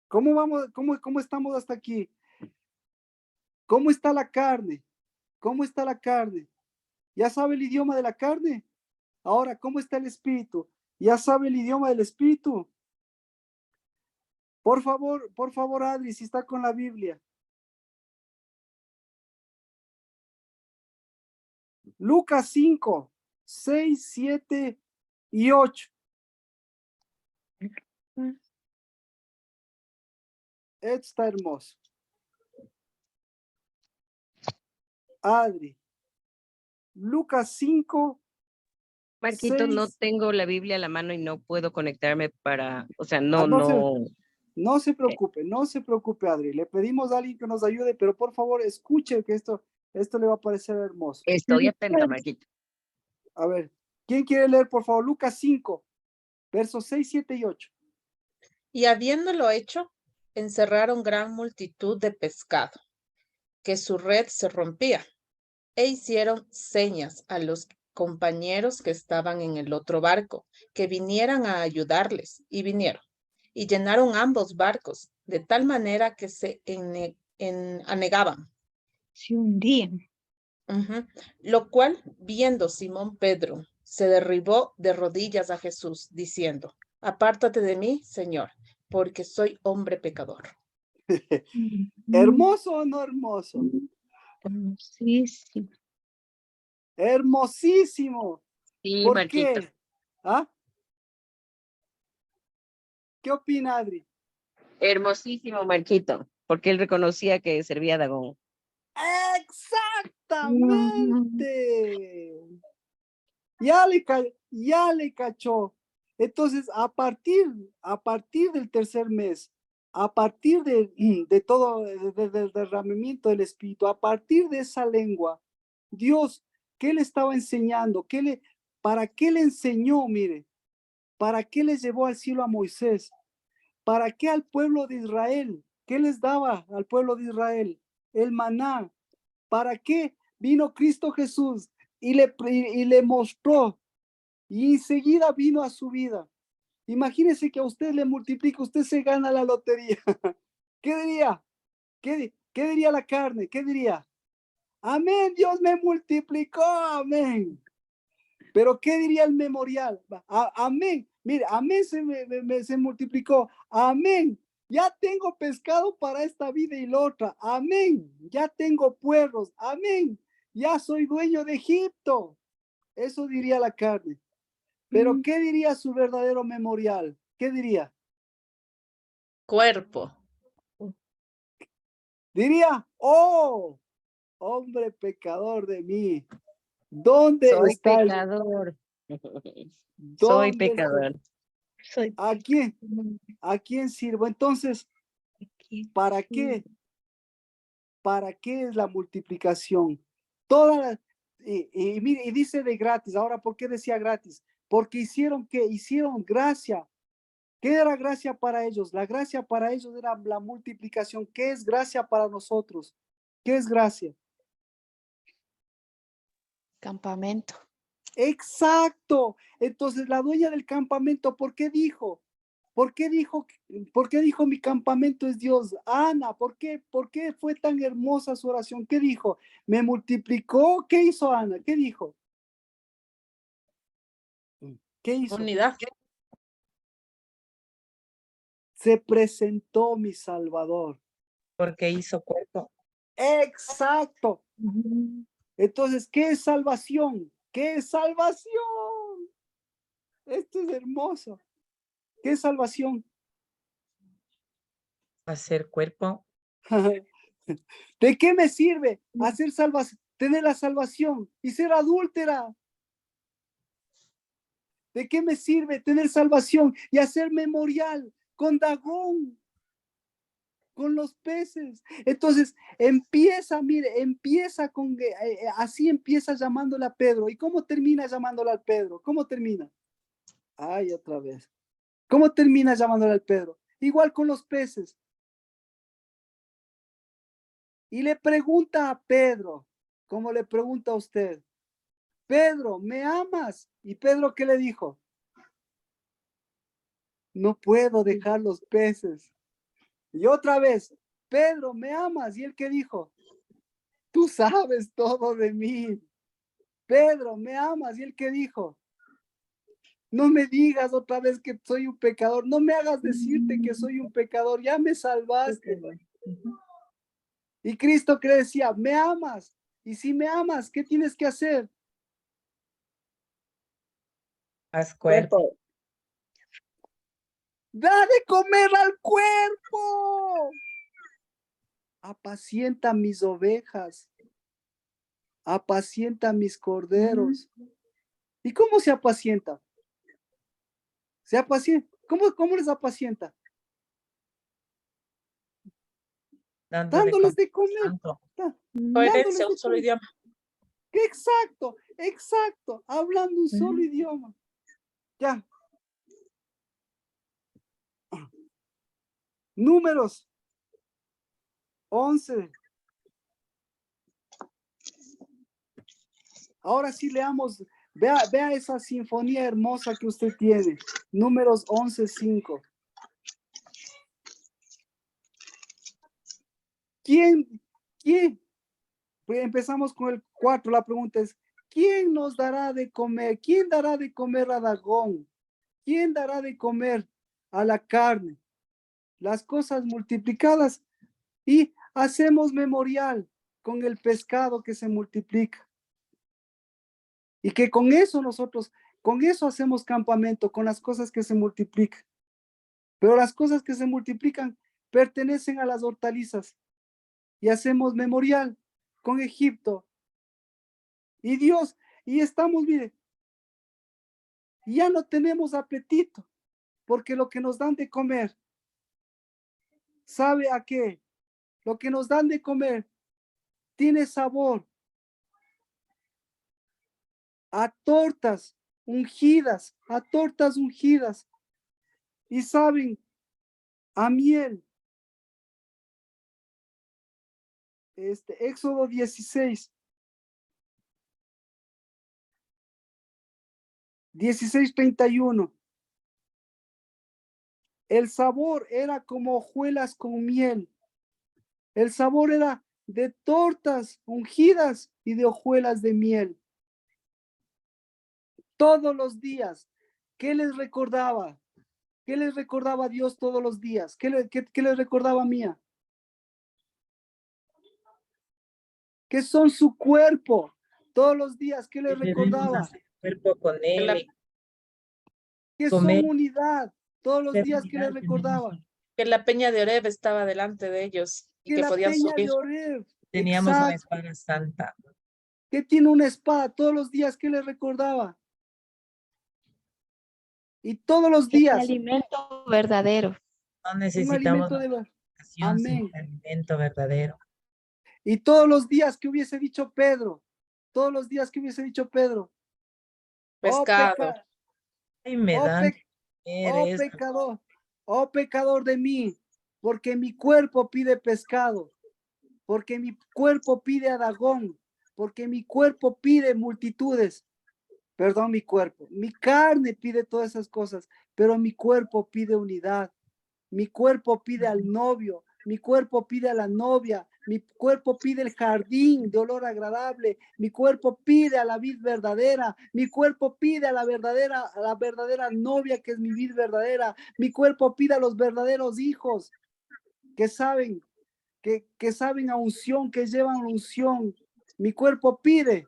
¿Cómo vamos? ¿Cómo estamos hasta aquí? ¿Cómo está la carne? ¿Cómo está la carne? ¿Ya sabe el idioma de la carne? Ahora, ¿cómo está el espíritu? ¿Ya sabe el idioma del espíritu? Por favor, Adri, si está con la Biblia. Lucas 5, 6, 7 y 8. Está hermoso. Adri. Lucas 5, Marquito, no 6. tengo la Biblia a la mano y no puedo conectarme para, o sea, No se eh, preocupe, Adri. Le pedimos a alguien que nos ayude, pero por favor, escuche que esto le va a parecer hermoso. estoy atenta, Marquito. A ver, ¿quién quiere leer, por favor? Lucas 5, versos 6, 7 y 8. Y habiéndolo hecho, encerraron gran multitud de pescado, que su red se rompía, e hicieron señas a los compañeros que estaban en el otro barco, que vinieran a ayudarles, y vinieron, y llenaron ambos barcos, de tal manera que se anegaban. Se hundían. Ujú. Lo cual, viendo Simón Pedro, se derribó de rodillas a Jesús, diciendo, apártate de mí, Señor, porque soy hombre pecador. ¿Hermoso o no hermoso? Hermosísimo. Hermosísimo. Sí, ¿Por Marquito. qué? ¿Ah? ¿Qué opina Adri? Hermosísimo, Marquito, porque él reconocía que servía a Dagón. Exactamente. Ya le cachó. Entonces, a partir del tercer mes, a partir de todo, del derramamiento del Espíritu, a partir de esa lengua, Dios, ¿qué le estaba enseñando? ¿Para qué le enseñó? Mire, ¿para qué le llevó al cielo a Moisés? ¿Para qué al pueblo de Israel? ¿Qué les daba al pueblo de Israel? El maná. ¿Para qué vino Cristo Jesús y le mostró? Y enseguida vino a su vida. Imagínese que a usted le multiplica, usted se gana la lotería. ¿Qué diría? ¿Qué diría la carne? ¿Qué diría? Amén, Dios me multiplicó, amén. Pero ¿qué diría el memorial? Amén. Mire, amén se multiplicó. Amén. Ya tengo pescado para esta vida y la otra. Amén. Ya tengo puerros. Amén. Ya soy dueño de Egipto. Eso diría la carne. Pero ¿qué diría su verdadero memorial? ¿Qué diría? Cuerpo. Diría, oh, hombre pecador de mí. ¿Dónde Soy está pecador. Soy ¿Dónde está? pecador. Soy ¿A quién? ¿A quién sirvo? Entonces, aquí. ¿para qué? ¿Para qué es la multiplicación? Y mire, y dice de gratis. Ahora, ¿por qué decía gratis? Porque hicieron gracia. ¿Qué era gracia para ellos? La gracia para ellos era la multiplicación. ¿Qué es gracia para nosotros? ¿Qué es gracia? Campamento. Exacto. Entonces, la dueña del campamento, ¿por qué dijo? ¿Por qué dijo mi campamento es Dios? Ana, ¿por qué fue tan hermosa su oración? ¿Qué dijo? ¿Me multiplicó? ¿Qué hizo Ana? ¿Qué dijo? ¿Qué hizo? Unidad. Se presentó mi Salvador. Porque hizo cuerpo. Exacto. Entonces, ¿qué es salvación? ¿Qué es salvación? Esto es hermoso. ¿Qué es salvación? Hacer cuerpo. ¿De qué me sirve hacer tener la salvación y ser adúltera? ¿De qué me sirve tener salvación y hacer memorial con Dagón, con los peces? Entonces empieza, mire, así empieza llamándole a Pedro. ¿Y cómo termina llamándole al Pedro? ¿Cómo termina? Ay, otra vez. ¿Cómo termina llamándole al Pedro? Igual con los peces. Y le pregunta a Pedro, como le pregunta a usted, Pedro, ¿me amas? ¿Y Pedro qué le dijo? No puedo dejar los peces. Y otra vez, Pedro, ¿me amas? ¿Y él qué dijo? Tú sabes todo de mí. Pedro, ¿me amas? ¿Y él qué dijo? No me digas otra vez que soy un pecador. No me hagas decirte que soy un pecador. Ya me salvaste. Y Cristo que decía, ¿me amas? Y si me amas, ¿qué tienes que hacer? Haz cuerpo. Da de comer al cuerpo. Apacienta mis ovejas. Apacienta mis corderos. ¿Y cómo se apacienta? Se apacienta. ¿Cómo les apacienta? Dándoles de comer. Santo. Dándoles Coherencia, de un solo comer. idioma. Exacto. Hablando un solo idioma. Ya. Números 11. Ahora sí leamos. Vea esa sinfonía hermosa que usted tiene. Números 11:5. ¿Quién Pues empezamos con el 4. La pregunta es, ¿quién nos dará de comer? ¿Quién dará de comer a Dagón? ¿Quién dará de comer a la carne? Las cosas multiplicadas. Y hacemos memorial con el pescado que se multiplica. Y que con eso nosotros, con eso hacemos campamento, con las cosas que se multiplican. Pero las cosas que se multiplican pertenecen a las hortalizas. Y hacemos memorial con Egipto. Y Dios, y estamos, mire, ya no tenemos apetito, porque lo que nos dan de comer, ¿sabe a qué? Lo que nos dan de comer tiene sabor a tortas ungidas, a tortas ungidas. Y saben, a miel. Éxodo 16. 16:31. El sabor era como hojuelas con miel. El sabor era de tortas ungidas y de hojuelas de miel. Todos los días. ¿Qué les recordaba? ¿Qué les recordaba a Dios todos los días? ¿Qué les recordaba a Mía? Que son su cuerpo. Todos los días, ¿qué les Debemos recordaba? hacer cuerpo con él. Que Comer, son unidad. Todos los ser días, ¿qué les unidad, tenemos recordaba? Que la peña de Oreb estaba delante de ellos y Que que la podían peña subir. de Oreb. teníamos una Exacto. espada santa. Que tiene una espada todos los días, ¿qué les recordaba? Y todos los El días, alimento verdadero. No un necesitamos alimento de... oración, sino Amén. el alimento verdadero. Y todos los días que hubiese dicho Pedro, todos los días que hubiese dicho Pedro, oh, Pescado. Y me oh, dan pe- oh esto. pecador, oh pecador de mí, porque mi cuerpo pide pescado, porque mi cuerpo pide a Dagón, porque mi cuerpo pide multitudes. Perdón, mi cuerpo, mi carne pide todas esas cosas, pero mi cuerpo pide unidad. Mi cuerpo pide al novio, mi cuerpo pide a la novia, mi cuerpo pide el jardín de olor agradable, mi cuerpo pide a la vid verdadera, mi cuerpo pide a la verdadera novia que es mi vid verdadera, mi cuerpo pide a los verdaderos hijos que saben, que saben a unción, que llevan unción. Mi cuerpo pide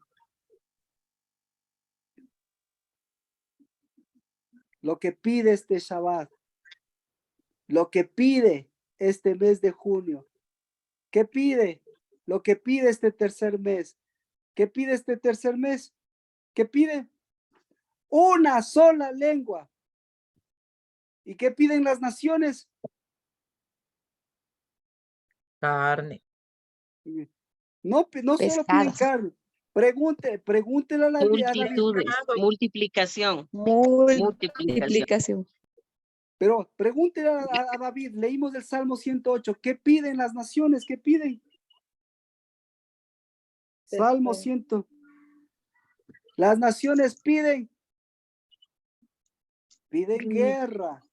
lo que pide este Shabbat, lo que pide este mes de junio. ¿Qué pide? Lo que pide este tercer mes. ¿Qué pide este tercer mes? ¿Qué pide? Una sola lengua. ¿Y qué piden las naciones? Carne. No solo piden Pescados. carne. Pregúntele a David. Multitudes, multiplicación, multiplicación. Multiplicación. Pero pregúntele a David. Leímos el Salmo 108. ¿Qué piden las naciones? ¿Qué piden? Salmo 100. Las naciones piden guerra.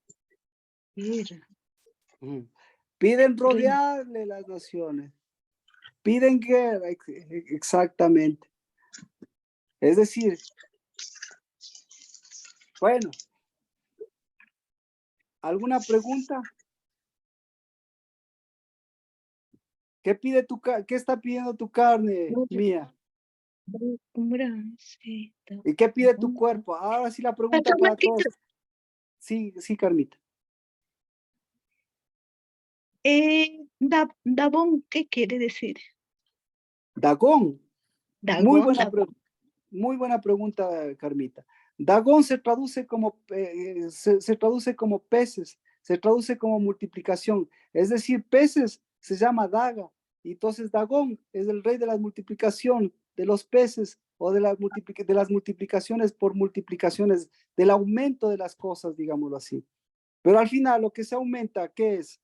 Piden rodearle las naciones. Piden guerra, exactamente. Es decir, bueno, ¿alguna pregunta? ¿Qué está pidiendo tu carne, Mía? ¿Y qué pide tu cuerpo? Ahora sí la pregunta Pastor para Martito, todos. Sí, Carmita. Dabón, ¿qué quiere decir? Dagón. Dagón. Muy buena pregunta, Carmita. Dagón se traduce como peces, se traduce como multiplicación. Es decir, peces se llama daga. Y entonces Dagón es el rey de la multiplicación de los peces o de las multiplicaciones por multiplicaciones, del aumento de las cosas, digámoslo así. Pero al final lo que se aumenta, ¿qué es?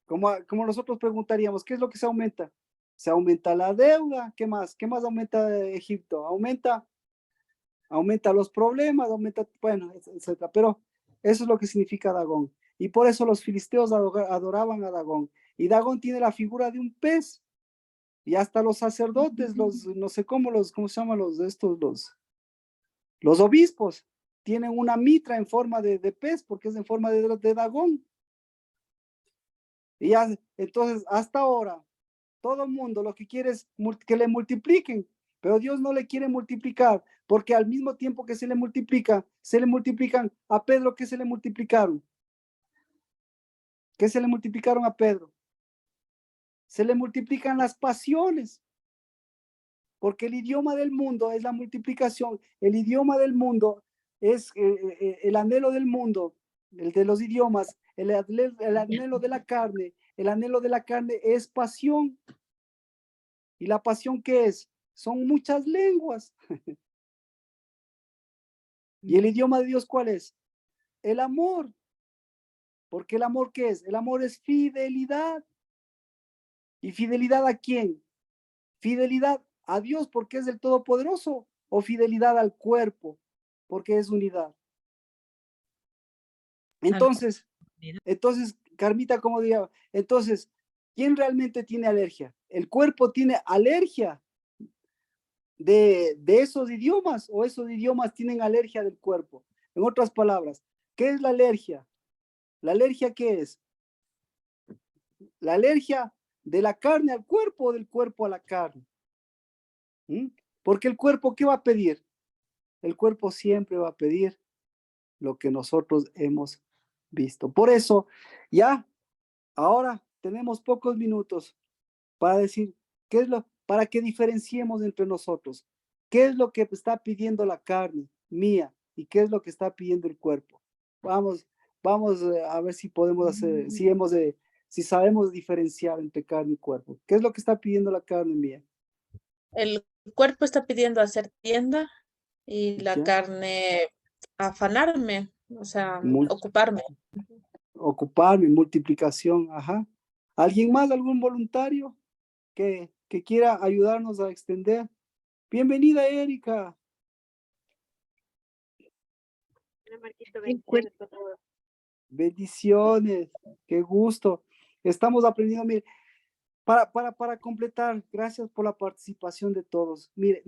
Como nosotros preguntaríamos, ¿qué es lo que se aumenta? Se aumenta la deuda. ¿Qué más? ¿Qué más aumenta Egipto? Aumenta los problemas, bueno, etcétera. Pero eso es lo que significa Dagón. Y por eso los filisteos adoraban a Dagón. Y Dagón tiene la figura de un pez. Y hasta los sacerdotes, no sé cómo ¿cómo se llaman los obispos? Tienen una mitra en forma de pez, porque es en forma de dragón. Y ya, entonces, hasta ahora, todo el mundo lo que quiere es que le multipliquen, pero Dios no le quiere multiplicar, porque al mismo tiempo que se le multiplican a Pedro. ¿Qué se le multiplicaron? ¿Qué se le multiplicaron a Pedro? Se le multiplican las pasiones, porque el idioma del mundo es la multiplicación. El idioma del mundo es el anhelo del mundo, el de los idiomas, el anhelo de la carne. El anhelo de la carne es pasión. ¿Y la pasión qué es? Son muchas lenguas. ¿Y el idioma de Dios cuál es? El amor. Porque el amor ¿qué es? El amor es fidelidad. ¿Y fidelidad a quién? Fidelidad a Dios porque es el Todopoderoso, o fidelidad al cuerpo porque es unidad. Entonces, Carmita, como diría, entonces, ¿quién realmente tiene alergia? ¿El cuerpo tiene alergia de esos idiomas, o esos idiomas tienen alergia del cuerpo? En otras palabras, ¿qué es la alergia? ¿La alergia qué es? La alergia de la carne al cuerpo, o del cuerpo a la carne. Porque el cuerpo, ¿qué va a pedir? El cuerpo siempre va a pedir lo que nosotros hemos visto. Por eso, ya, ahora tenemos pocos minutos para decir para que diferenciemos entre nosotros. ¿Qué es lo que está pidiendo la carne mía y qué es lo que está pidiendo el cuerpo? Vamos a ver si podemos hacer, si sabemos diferenciar entre carne y cuerpo. ¿Qué es lo que está pidiendo la carne mía? El cuerpo está pidiendo hacer tienda y la ¿Ya? carne afanarme, o sea, Mul- ocuparme. Ocuparme, multiplicación, ajá. ¿Alguien más, algún voluntario que quiera ayudarnos a extender? Bienvenida, Erika. El cuerpo. Bendiciones, qué gusto. Estamos aprendiendo, mire, para completar, gracias por la participación de todos. Mire,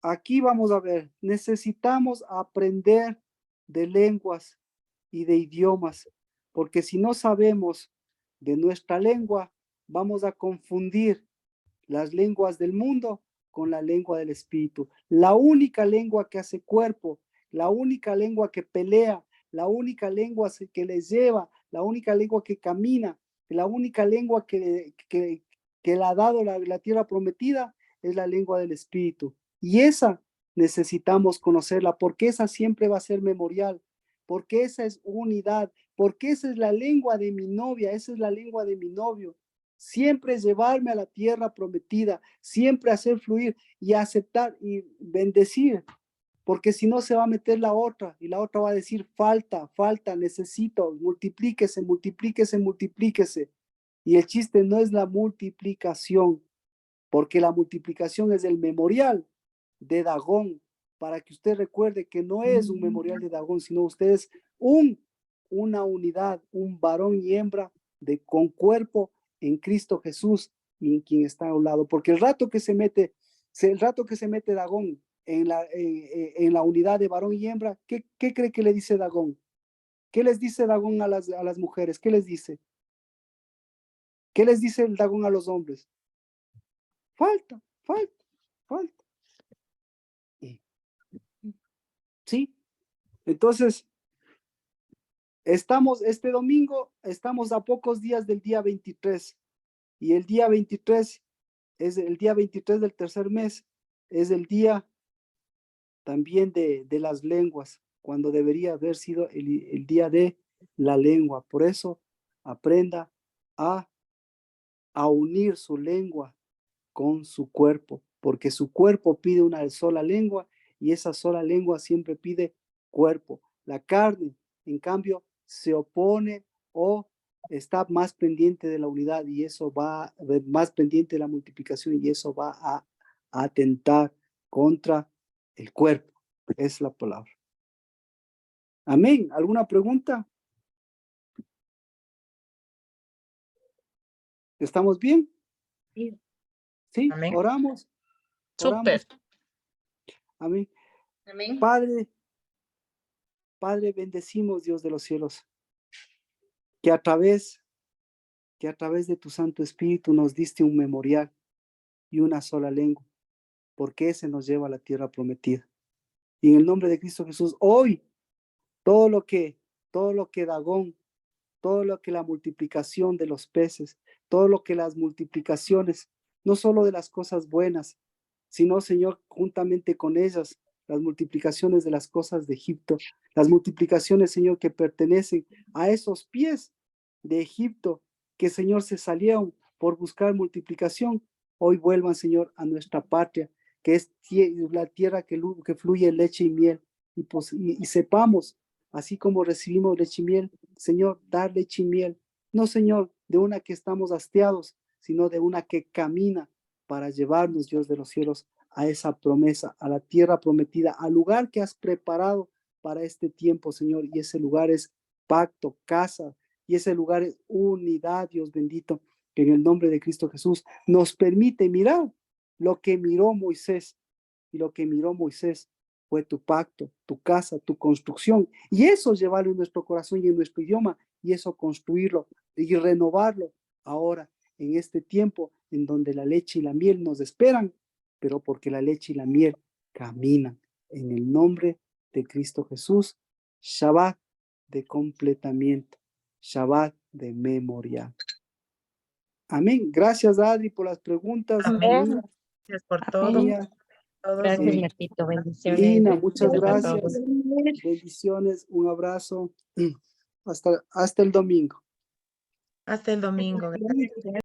aquí vamos a ver, necesitamos aprender de lenguas y de idiomas, porque si no sabemos de nuestra lengua, vamos a confundir las lenguas del mundo con la lengua del espíritu. La única lengua que hace cuerpo, la única lengua que pelea, la única lengua que les lleva, la única lengua que camina, la única lengua que le ha dado la tierra prometida es la lengua del espíritu. Y esa necesitamos conocerla, porque esa siempre va a ser memorial, porque esa es unidad, porque esa es la lengua de mi novia, esa es la lengua de mi novio. Siempre llevarme a la tierra prometida, siempre hacer fluir y aceptar y bendecir, porque si no se va a meter la otra y la otra va a decir falta, necesito, multiplíquese, multiplíquese, multiplíquese. Y el chiste no es la multiplicación, porque la multiplicación es el memorial de Dagón, para que usted recuerde que no es un memorial de Dagón, sino usted es una unidad, un varón y hembra con cuerpo en Cristo Jesús y en quien está a un lado, porque el rato que se mete Dagón en la unidad de varón y hembra, ¿qué cree que le dice Dagón? ¿Qué les dice Dagón a las mujeres? ¿Qué les dice? ¿Qué les dice el Dagón a los hombres? Falta. ¿Sí? Entonces, este domingo, estamos a pocos días del día 23, y el día 23 es el día 23 del tercer mes, es el día también de las lenguas, cuando debería haber sido el día de la lengua. Por eso, aprenda a unir su lengua con su cuerpo, porque su cuerpo pide una sola lengua y esa sola lengua siempre pide cuerpo. La carne, en cambio, se opone o está más pendiente de la unidad, y eso va más pendiente de la multiplicación, y eso va a atentar contra el cuerpo. Es la palabra. Amén. ¿Alguna pregunta? ¿Estamos bien? Sí, Amén. oramos. Súper. Amén. Amén. Padre, bendecimos, Dios de los cielos, que a través de tu Santo Espíritu nos diste un memorial y una sola lengua, porque ese nos lleva a la tierra prometida. Y en el nombre de Cristo Jesús, hoy, todo lo que Dagón, todo lo que la multiplicación de los peces, todo lo que las multiplicaciones, no solo de las cosas buenas, sino, Señor, juntamente con ellas, las multiplicaciones de las cosas de Egipto, las multiplicaciones, Señor, que pertenecen a esos pies de Egipto, que, Señor, se salieron por buscar multiplicación, hoy vuelvan, Señor, a nuestra patria, que es la tierra que fluye leche y miel, y sepamos, así como recibimos leche y miel, Señor, dar leche y miel, no, Señor, de una que estamos hastiados, sino de una que camina para llevarnos, Dios de los cielos, a esa promesa, a la tierra prometida, al lugar que has preparado para este tiempo, Señor, y ese lugar es pacto, casa, y ese lugar es unidad, Dios bendito, que en el nombre de Cristo Jesús nos permite mirar lo que miró Moisés, y lo que miró Moisés fue tu pacto, tu casa, tu construcción, y eso llevarlo en nuestro corazón y en nuestro idioma, y eso construirlo y renovarlo ahora en este tiempo en donde la leche y la miel nos esperan, pero porque la leche y la miel caminan en el nombre de Cristo Jesús. Shabbat de completamiento, Shabbat de memorial. Amén. Gracias, Adri, por las preguntas. Amén. Gracias por todo. Mía, Todos Gracias, Sí. Martito. Bendiciones. Lina, muchas Bendiciones a gracias. todos. Bendiciones, un abrazo. Hasta el domingo. hasta el domingo. Gracias.